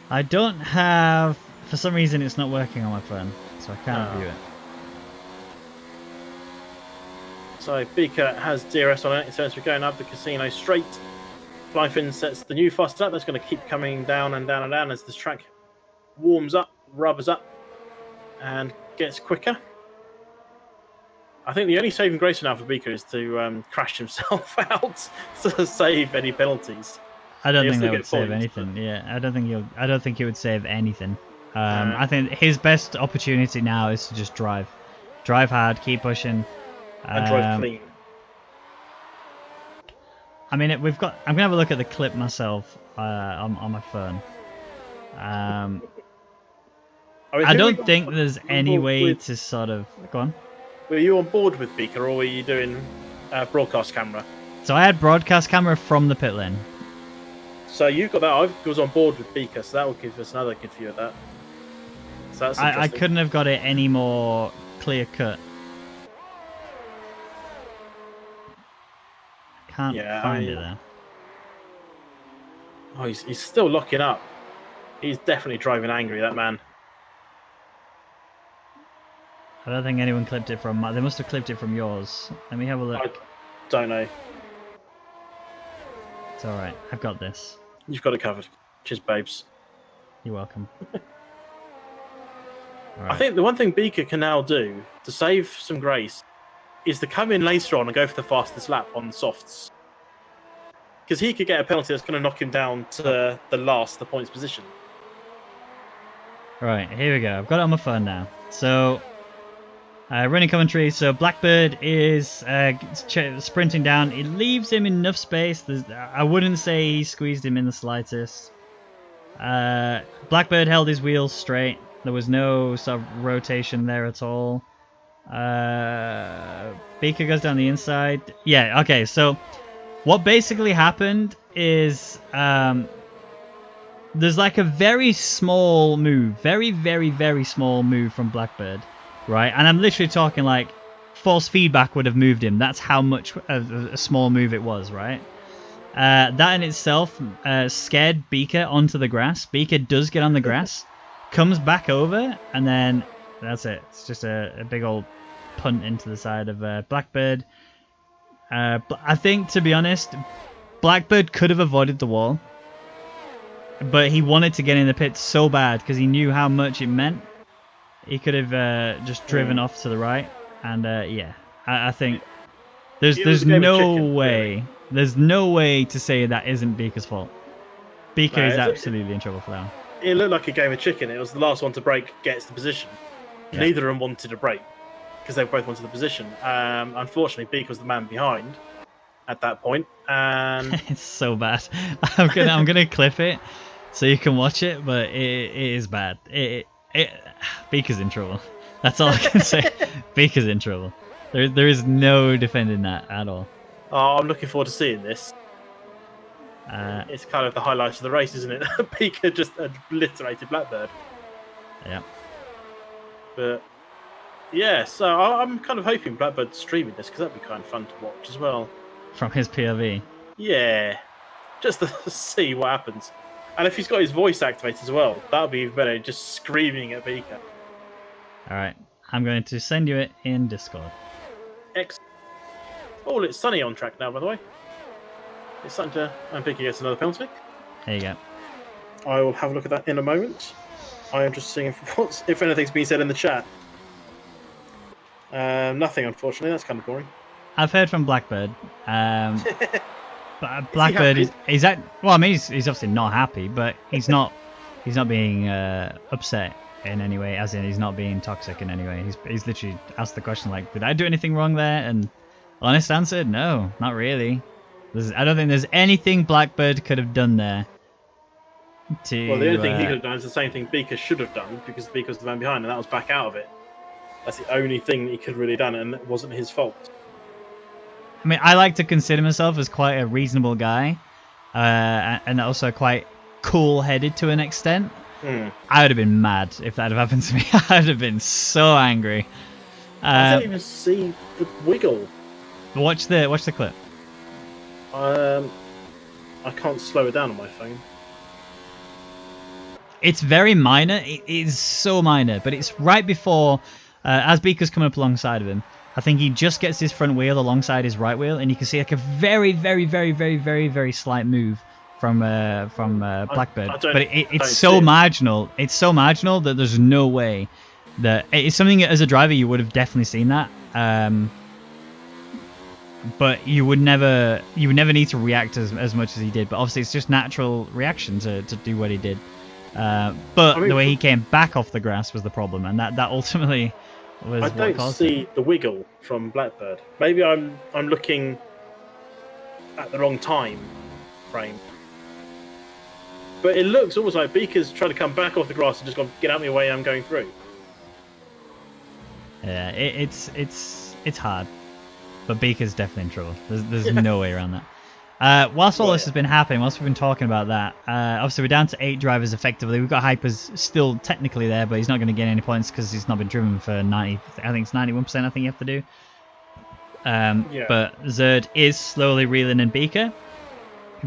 I don't have. For some reason, it's not working on my phone, so I can't Oh. view it. So Beaker has DRS on it. It turns to be going up the casino straight. Flying Finn sets the new fast up. That's going to keep coming down and down and down as this track warms up, rubbers up, and gets quicker. I think the only saving grace now for Beaker is to crash himself out to save any penalties. I don't He'll think still that get would save points, anything. Yeah, I don't think he would save anything. No. I think his best opportunity now is to just drive hard, keep pushing, And drive clean. I mean, I'm gonna have a look at the clip myself on my phone. I mean, I who don't were you think on there's any board way with? to sort of go on. Were you on board with Beaker, or were you doing broadcast camera? So I had broadcast camera from the pit lane. So you've got that. I was on board with Beaker, so that will give us another good view of that. So that's I interesting. couldn't have got it any more clear cut. Can't Yeah, I find mean- it there. Oh, he's still locking up. He's definitely driving angry, that man. I don't think anyone clipped it from. They must have clipped it from yours. Let me have a look. I don't know. It's all right. I've got this. You've got it covered. Cheers, babes. You're welcome. All I right. think the one thing Beaker can now do to save some grace is to come in later on and go for the fastest lap on the softs. Because he could get a penalty that's going to knock him down to the points position. Right, here we go. I've got it on my phone now. So, running commentary. So Blackbird is sprinting down. It leaves him enough space. I wouldn't say he squeezed him in the slightest. Blackbird held his wheels straight. There was no sort of rotation there at all. Beaker goes down the inside. Yeah, okay, so what basically happened is there's like a very small move, very, very, very small move from Blackbird, right? And I'm literally talking like false feedback would have moved him. That's how much of a small move it was, right? That in itself scared Beaker onto the grass. Beaker does get on the grass, comes back over, and then that's it. It's just a big old punt into the side of Blackbird. I think, to be honest, Blackbird could have avoided the wall, but he wanted to get in the pit so bad because he knew how much it meant. He could have just driven off to the right, and yeah, I think It was there's a game of no chicken, way. really. There's no way to say that isn't Beaker's fault. Beaker No, is it's a- absolutely in trouble for that one. It looked like a game of chicken. It was the last one to break gets the position. Yeah. Neither of them wanted to break because they both wanted the position. Unfortunately, Beaker was the man behind at that point, and It's so bad. I'm gonna clip it so you can watch it, but it is bad. Beaker's in trouble. That's all I can say. Beaker's in trouble. There is no defending that at all. oh, I'm looking forward to seeing this. It's kind of the highlight of the race, isn't it? Beaker just obliterated Blackbird. Yeah. But yeah, so I'm kind of hoping Blackbird's streaming this because that'd be kind of fun to watch as well. From his POV. Yeah, just to see what happens. And if he's got his voice activated as well, that would be even better, just screaming at Beaker. Alright. I'm going to send you it in Discord. Oh, it's sunny on track now, by the way. It's starting to... And Beaker gets another penalty. There you go. I will have a look at that in a moment. I am just seeing if anything's been said in the chat. Nothing, unfortunately. That's kind of boring. I've heard from Blackbird. But Blackbird is that well, I mean he's obviously not happy, but he's not being upset in any way, as in he's not being toxic in any way. He's literally asked the question like, did I do anything wrong there? And honest answer, no, not really. I don't think there's anything Blackbird could have done there. Well, the only thing he could have done is the same thing Beaker should have done, because Beaker was the man behind, and that was back out of it. That's the only thing he could have really done, and it wasn't his fault. I mean, I like to consider myself as quite a reasonable guy, and also quite cool-headed to an extent. Hmm. I would have been mad if that had happened to me. I would have been so angry. I don't even see the wiggle. Watch the clip. I can't slow it down on my phone. It's very minor. It is so minor, but it's right before, as Beaker's coming up alongside of him. I think he just gets his front wheel alongside his right wheel, and you can see like a very, very, very, very, very, very slight move from Blackbird. But it's so marginal. It's so marginal that there's no way that it's something as a driver you would have definitely seen that. But you would never need to react as much as he did. But obviously, it's just natural reaction to do what he did. But the way he came back off the grass was the problem, and that ultimately was. I don't see the wiggle from Blackbird. Maybe I'm looking at the wrong time frame. But it looks almost like Beaker's trying to come back off the grass and just gone, get out of my way, I'm going through. Yeah, it's hard. But Beaker's definitely in trouble. There's no way around that. Whilst all this has been happening, whilst we've been talking about that, obviously we're down to 8 drivers effectively. We've got Hypers still technically there, but he's not going to gain any points because he's not been driven for 90. I think it's 91%. I think you have to do. But Zerd is slowly reeling in Beaker.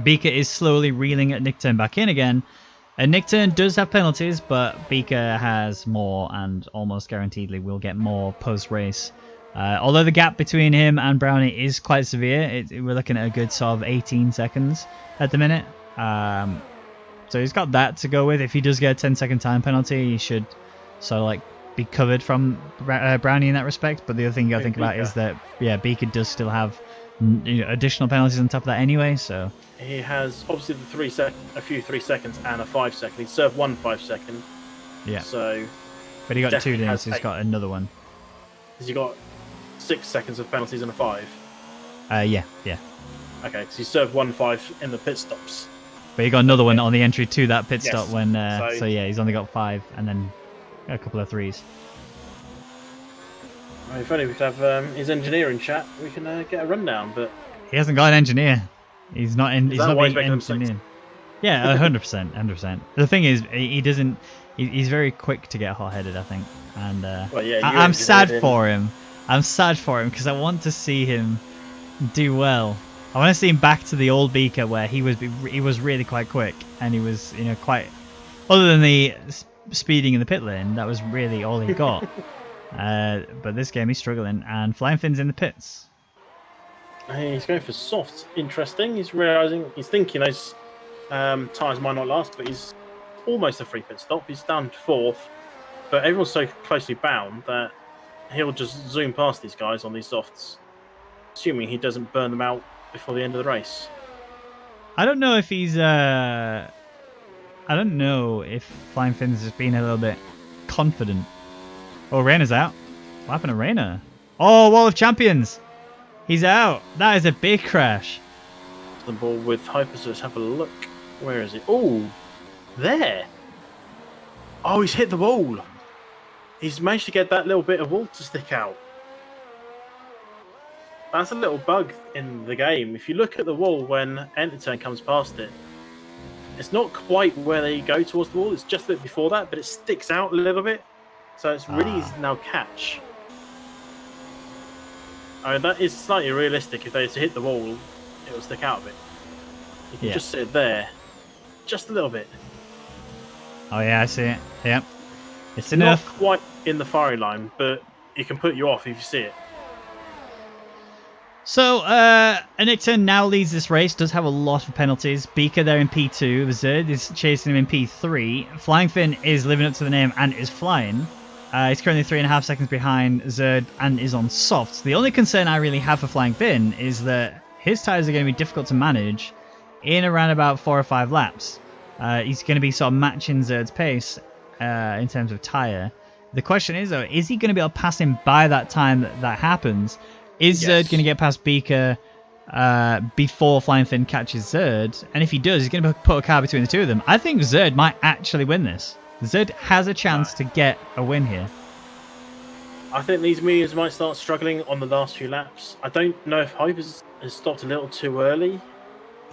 Beaker is slowly reeling at Nickturn back in again. And Nickturn does have penalties, but Beaker has more and almost guaranteedly will get more post-race. Although the gap between him and Brownie is quite severe, we're looking at a good sort of 18 seconds at the minute. So he's got that to go with. If he does get a 10-second time penalty, he should sort of like be covered from Brownie in that respect. But the other thing you got to think about is that Beaker does still have additional penalties on top of that anyway. So he has obviously a few 3 seconds and a 5 second. He served 1 5 second. Yeah. So, but he got 2 days. So he's got another one. Has he got 6 seconds of penalties and a 5? Yeah. Okay, because he served 1 5 in the pit stops. But he got another one on the entry to that pit stop when. So yeah, he's only got 5 and then a couple of 3s. Well, if only we could have his engineer in chat, we can get a rundown. But he hasn't got an engineer. He's not in. He's not being engineered. Yeah, 100%. The thing is, he doesn't. He's very quick to get hot-headed, I think, and I'm sad for him. I'm sad for him because I want to see him do well. I want to see him back to the old Beaker where he was really quite quick and he was quite. Other than the speeding in the pit lane, that was really all he got. But this game he's struggling, and Flying Finn's in the pits. He's going for soft. Interesting. He's thinking those tyres might not last, but he's almost a free pit stop. He's down 4th, but everyone's so closely bound that he'll just zoom past these guys on these softs, assuming he doesn't burn them out before the end of the race. I don't know if he's. I don't know if Flying Finn's just been a little bit confident. Oh, Rayner's out. What happened to Rayner? Oh, Wall of Champions. He's out. That is a big crash. The ball with Hyper, so let's have a look. Where is it? Oh, there. Oh, he's hit the wall. He's managed to get that little bit of wall to stick out. That's a little bug in the game. If you look at the wall when Enterturn comes past it, it's not quite where they go towards the wall. It's just a bit before that, but it sticks out a little bit. So it's really easy to now catch. I mean, that is slightly realistic. If they hit the wall, it will stick out a bit. You can just sit there, just a little bit. Oh yeah, I see it. Yep. It's enough. Not quite in the firing line, but it can put you off if you see it. So, Nickturn now leads this race, does have a lot of penalties. Beaker there in P2, Zerd is chasing him in P3. Flying Finn is living up to the name and is flying. He's currently 3.5 seconds behind Zerd and is on softs. The only concern I really have for Flying Finn is that his tyres are going to be difficult to manage in around about 4 or 5 laps. He's going to be sort of matching Zerd's pace in terms of tyre. The question is, though, is he going to be able to pass him by that time that happens? Is Zerd going to get past Beaker before Flying Finn catches Zerd? And if he does, he's going to put a car between the two of them. I think Zerd might actually win this. Zerd has a chance to get a win here. I think these mediums might start struggling on the last few laps. I don't know if Hypers has stopped a little too early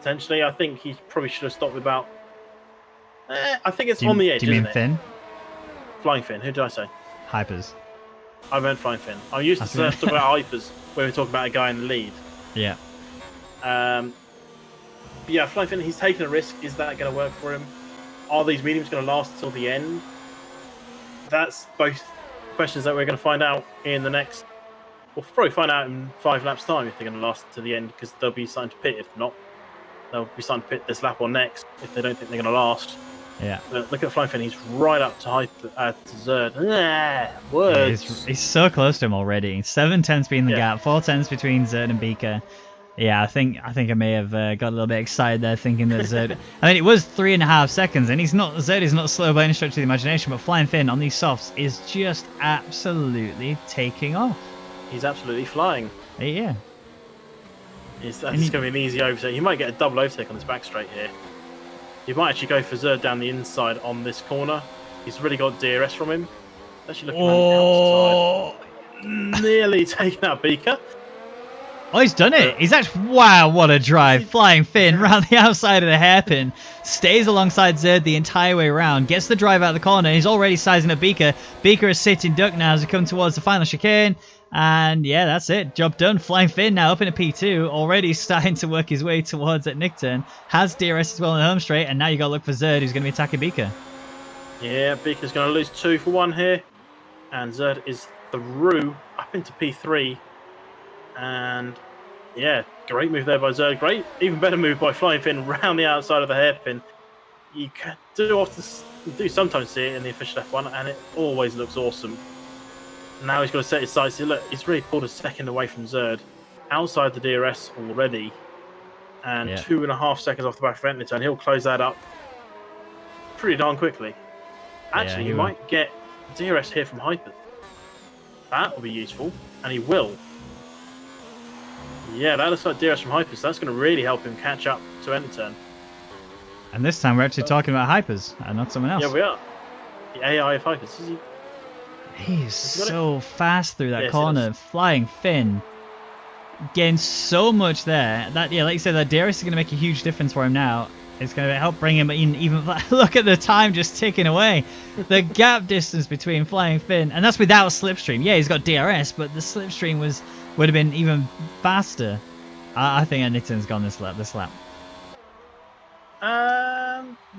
potentially. I think he probably should have stopped about. I think it's Do you, on the edge, do you mean isn't it? Finn? Flying Finn. Who did I say? Hypers. I meant Flying Finn. I'm used to That's talking about hypers when we talk about a guy in the lead. Yeah. But yeah, Flying Finn, he's taking a risk. Is that going to work for him? Are these mediums going to last till the end? That's both questions that we're going to find out in the next. We'll probably find out in 5 laps' time if they're going to last to the end, because they'll be starting to pit. If not, they'll be starting to pit this lap or next if they don't think they're going to last. Yeah. But look at Flying Finn. He's right up to Zerd. Words. He's so close to him already. 7 tenths being the Yeah. gap, 4 tenths between Zerd and Beaker. Yeah, I think I may have got a little bit excited there, thinking that Zerd. I mean, it was 3.5 seconds, and Zerd is not slow by any stretch of the imagination. But Flying Finn on these softs is just absolutely taking off. He's absolutely flying. Yeah. That's going to be an easy overtake. He might get a double overtake on this back straight here. He might actually go for Zerd down the inside on this corner. He's really got DRS from him. Actually looking around the outside. Nearly taken out Beaker. Oh, he's done it. He's actually... Wow, what a drive. Flying Finn round the outside of the hairpin. Stays alongside Zerd the entire way around. Gets the drive out of the corner. He's already sizing up Beaker. Beaker is sitting duck now as we come towards the final chicane. And yeah, that's it. Job done. Flying Finn now up in a P2. Already starting to work his way towards that Nick turn. Has DRS as well in the home straight. And now you got to look for Zerd, who's going to be attacking Beaker. Yeah, Beaker's going to lose 2 for 1 here. And Zerd is through up into P3. And yeah, great move there by Zerd. Great, even better move by Flying Finn round the outside of the hairpin. You do sometimes see it in the official F1, and it always looks awesome. Now he's got to set his sights. Look, he's really pulled a second away from Zerd, outside the DRS already, and 2.5 seconds off the back of Entleton. He'll close that up pretty darn quickly. Actually, he might get DRS here from Hyper. That will be useful, and he will. Yeah, that looks like DRS from Hyper, so that's going to really help him catch up to Entleton. And this time we're actually talking about Hypers and not someone else. Yeah, we are. The AI of Hypers. He's so fast through that corner. Flying Finn. Getting so much there. That, yeah, like you said, that DRS is going to make a huge difference for him now. It's going to help bring him in even... Look at the time just ticking away. The gap distance between Flying Finn. And that's without Slipstream. Yeah, he's got DRS, but the Slipstream would have been even faster. I think Entleton's gone this lap.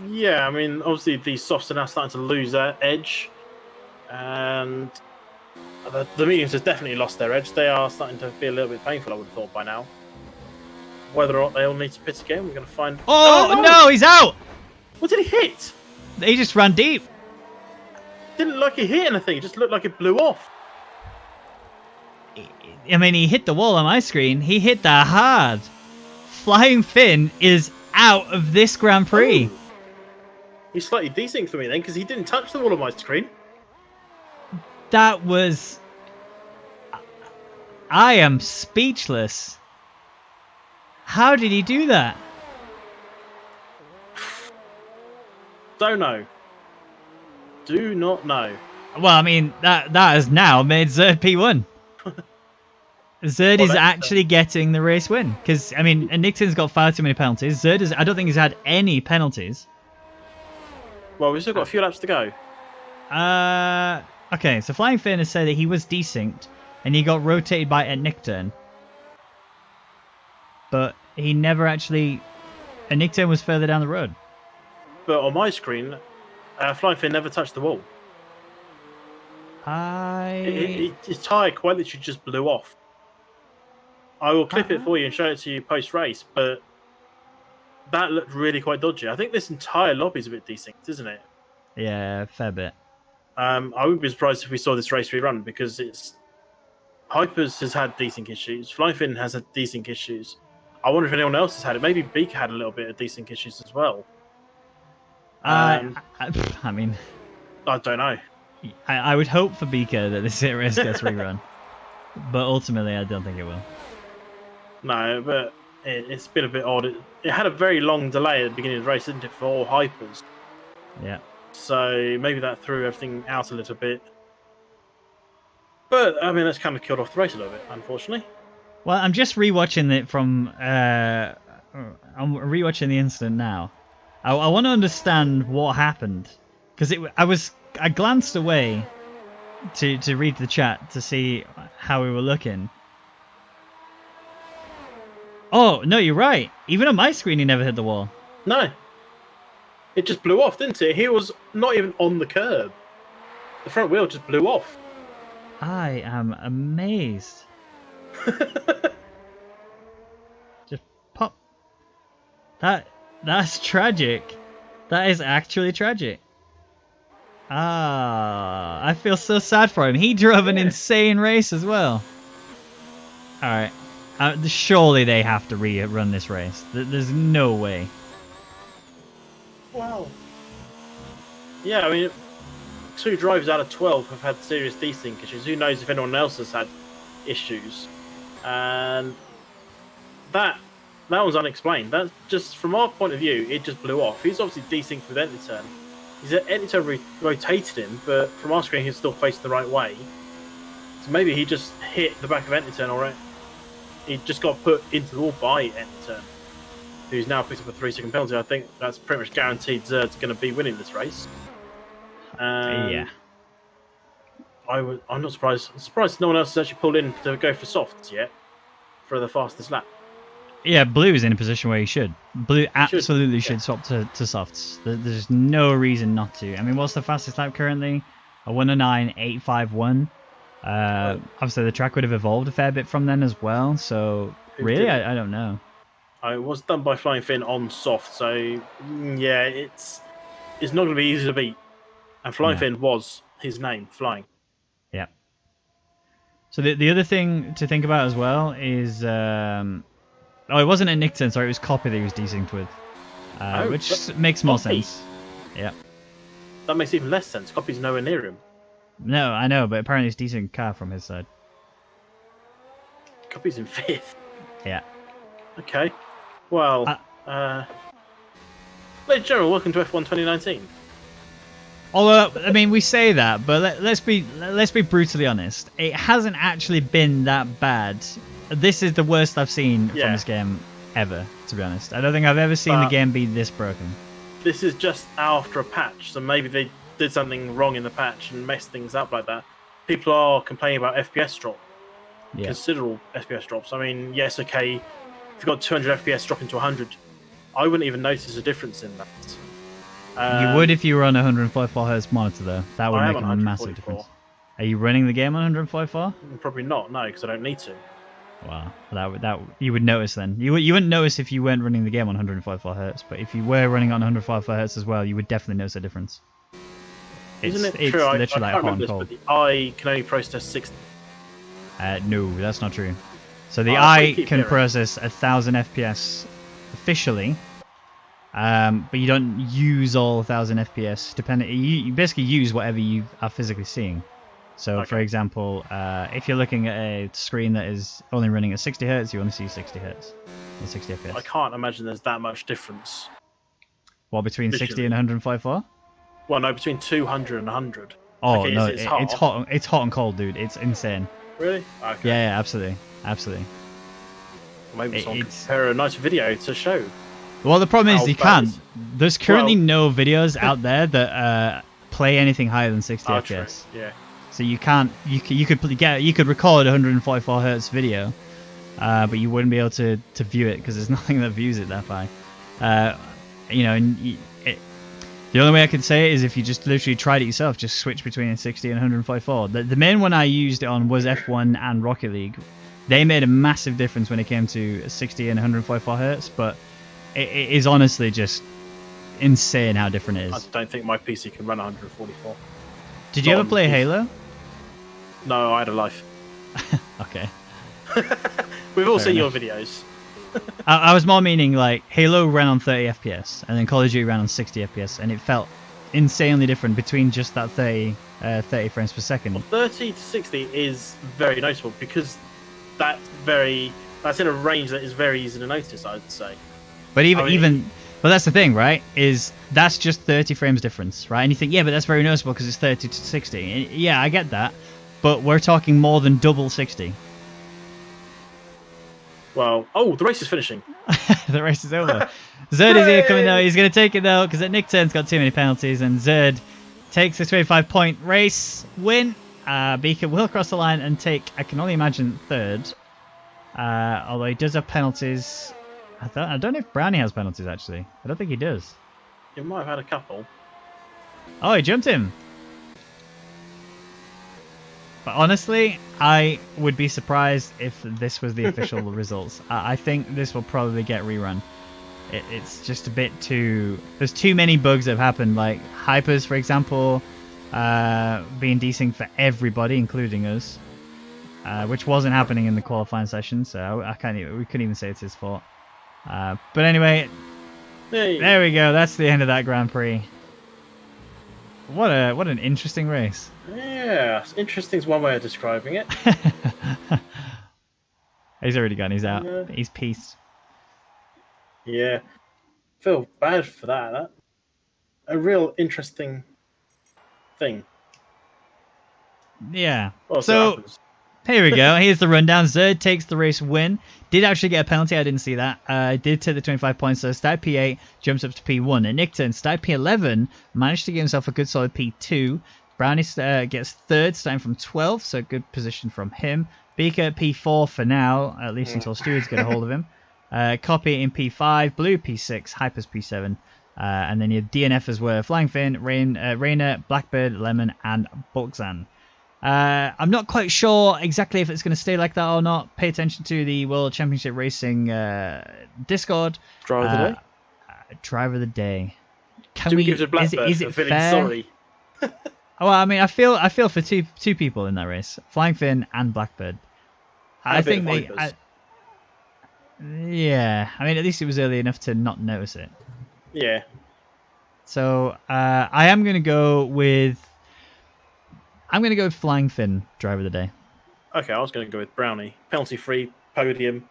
Yeah, I mean, obviously these softs are now starting to lose their edge. And the mediums have definitely lost their edge. They are starting to be a little bit painful, I would have thought, by now. Whether or not they all need to pit again, we're going to find... Oh, no, he's out! What did he hit? He just ran deep. Didn't look like he hit anything. It just looked like it blew off. I mean, he hit the wall on my screen. He hit that hard. Flying Finn is out of this Grand Prix. Oh. He's slightly desynced for me then, because he didn't touch the wall on my screen. That was... I am speechless. How did he do that? Don't know. Do not know. Well, I mean, that has now made Zerd P1. Zerd is actually getting the race win. Because, I mean, Nixon's got far too many penalties. Zerd I don't think he's had any penalties. Well, we've still got a few laps to go. Okay, so Flying Finn has said that he was desynced and he got rotated by a Nick turn. But he never actually... A Nick turn was further down the road. But on my screen, Flying Finn never touched the wall. His tyre quite literally just blew off. I will clip it for you and show it to you post-race, but that looked really quite dodgy. I think this entire lobby is a bit desynced, isn't it? Yeah, fair bit. I wouldn't be surprised if we saw this race rerun, because Hypers has had desync issues. Flying Finn has had desync issues. I wonder if anyone else has had it. Maybe Beaker had a little bit of desync issues as well. I mean... I don't know. I would hope for Beaker that this race gets rerun. But ultimately, I don't think it will. No, but it's been a bit odd. It had a very long delay at the beginning of the race, didn't it, for all Hypers? Yeah. So maybe that threw everything out a little bit. But, I mean, that's kind of killed off the race a little bit, unfortunately. Well, I'm just rewatching it from I'm rewatching the incident now. I want to understand what happened because I glanced away to read the chat to see how we were looking. Oh no, you're right. Even on my screen, he never hit the wall. No. It just blew off, didn't it? He was not even on the curb. The front wheel just blew off. I am amazed. Just pop. That's tragic. That is actually tragic. I feel so sad for him. He drove an insane race as well. All right. Surely they have to rerun this race. There's no way. Wow. Yeah, I mean, 2 drivers out of 12 have had serious desync issues. Who knows if anyone else has had issues? And that was unexplained. That's just, from our point of view, it just blew off. He's obviously desynced with Entiturn. Entiturn rotated him, but from our screen, he's still facing the right way. So maybe he just hit the back of Entiturn, or he just got put into the wall by Entiturn, who's now picked up a 3-second penalty. I think that's pretty much guaranteed Zerd's going to be winning this race. Yeah. I'm not surprised. I'm surprised no one else has actually pulled in to go for softs yet for the fastest lap. Yeah, Blue is in a position where he should. Blue absolutely should swap to softs. There's no reason not to. I mean, what's the fastest lap currently? A 109.851. Obviously, the track would have evolved a fair bit from then as well. So, really, I don't know. It was done by Flying Finn on soft, so yeah, it's not going to be easy to beat. And Flying Finn was his name, Flying. Yeah. So the other thing to think about as well is, it wasn't a Nixon, sorry, it was Copy that he was desynced with, which makes more sense. Yeah. That makes even less sense. Copy's nowhere near him. No, I know, but apparently it's decent car from his side. Copy's in 5th. Yeah. Okay. Well, ladies and gentlemen, welcome to F1 2019. Although, I mean, we say that, but let's be brutally honest. It hasn't actually been that bad. This is the worst I've seen from this game ever, to be honest. I don't think I've ever seen the game be this broken. This is just after a patch, so maybe they did something wrong in the patch and messed things up like that. People are complaining about FPS drop. Yeah. Considerable FPS drops. I mean, yes, okay, if you've got 200 FPS dropping to 100, I wouldn't even notice a difference in that. You would if you were on a 144 Hz monitor, though. That would make a massive difference. Are you running the game on 144? Probably not, no, because I don't need to. Wow, that you would notice then. You wouldn't notice if you weren't running the game on 144 Hz, but if you were running on 144 Hz as well, you would definitely notice a difference. Isn't it it's true? literally I can't like hot remember and this, cold. but the eye can only process 60. No, that's not true. So the eye can process 1,000 FPS officially, but you don't use all 1,000 FPS. You basically use whatever you are physically seeing. So, for example, if you're looking at a screen that is only running at 60 Hz, you only see 60 Hz or 60 FPS. I can't imagine there's that much difference. What, between 60 and 144? Well, no, between 200 and 100. Oh, okay, no, it's hot. It's hot and cold, dude. It's insane. Really? Okay. Yeah, absolutely. Well, maybe someone can prepare a nice video to show. Well, the problem is you can't. There's currently no videos out there that play anything higher than 60 FPS. True. Yeah. So you can't. You could record a 144 Hz video, but you wouldn't be able to view it because there's nothing that views it that high. The only way I could say it is if you just literally tried it yourself, just switch between a 60 and 144. The main one I used it on was F1 and Rocket League. They made a massive difference when it came to 60 and 144 Hz, but it is honestly just insane how different it is. I don't think my PC can run 144. Did you ever play Halo? No, I had a life. Okay. We've all seen your videos. I was more meaning like Halo ran on 30 FPS and then Call of Duty ran on 60 FPS, and it felt insanely different between just that 30 frames per second. Well, 30 to 60 is very noticeable because that's in a range that is very easy to notice, I'd say. But but that's the thing, right? Is that's just 30 frames difference, right? And you think, yeah, but that's very noticeable because it's 30 to 60. And yeah, I get that, but we're talking more than double 60. Well, the race is finishing. The race is over. Zerd is here coming though. He's going to take it though because Nick Turn's got too many penalties, and Zerd takes a 25-point race win. Beaker will cross the line and take, I can only imagine, third. Although he does have penalties. I don't know if Brownie has penalties actually. I don't think he does. You might have had a couple. Oh, he jumped him. But honestly, I would be surprised if this was the official results. I think this will probably get rerun. It's just a bit too... There's too many bugs that have happened, like hypers, for example, being desync for everybody, including us, which wasn't happening in the qualifying session, so we couldn't even say it's his fault. But anyway, there we go. That's the end of that Grand Prix. What an interesting race. Yeah, interesting is one way of describing it. He's already gone. He's out. He's peaced. Yeah, feel bad for that. A real interesting thing. Yeah. Well, so here we go. Here's the rundown. Zerd takes the race win. Did actually get a penalty. I didn't see that. Did take the 25 points. So started P8, jumps up to P1. And Nickton started P11, managed to give himself a good solid P2. Brownie gets third, starting from 12, so good position from him. Beaker P4 for now, at least until Stewards get a hold of him. Copy in P5, Blue P6, Hypers P7. And then you have DNF as well. Flying Fin, Rainer, Blackbird, Lemon, and Buxan. I'm not quite sure exactly if it's going to stay like that or not. Pay attention to the World Championship Racing Discord. Driver of the day. Driver of the day. Do we give it to Blackbird is it for feeling fair? sorry? Well, I mean, I feel for two people in that race, Flying Fin and Blackbird. I think they. Yeah, I mean, at least it was early enough to not notice it. Yeah. So I am going to go with. I'm going to go with Flying Fin, driver of the day. Okay, I was going to go with Brownie. Penalty-free, podium.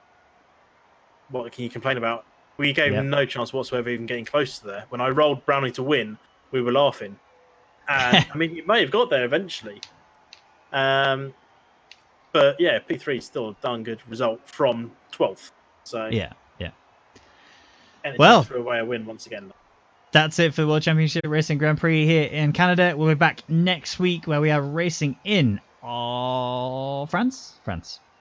What can you complain about? We gave him no chance whatsoever even getting close to there. When I rolled Brownie to win, we were laughing. And, I mean, you may have got there eventually. But, yeah, P3 is still a darn good result from 12th. So yeah. And well, threw away a win once again. That's it for the World Championship Racing Grand Prix here in Canada. We'll be back next week where we are racing in France.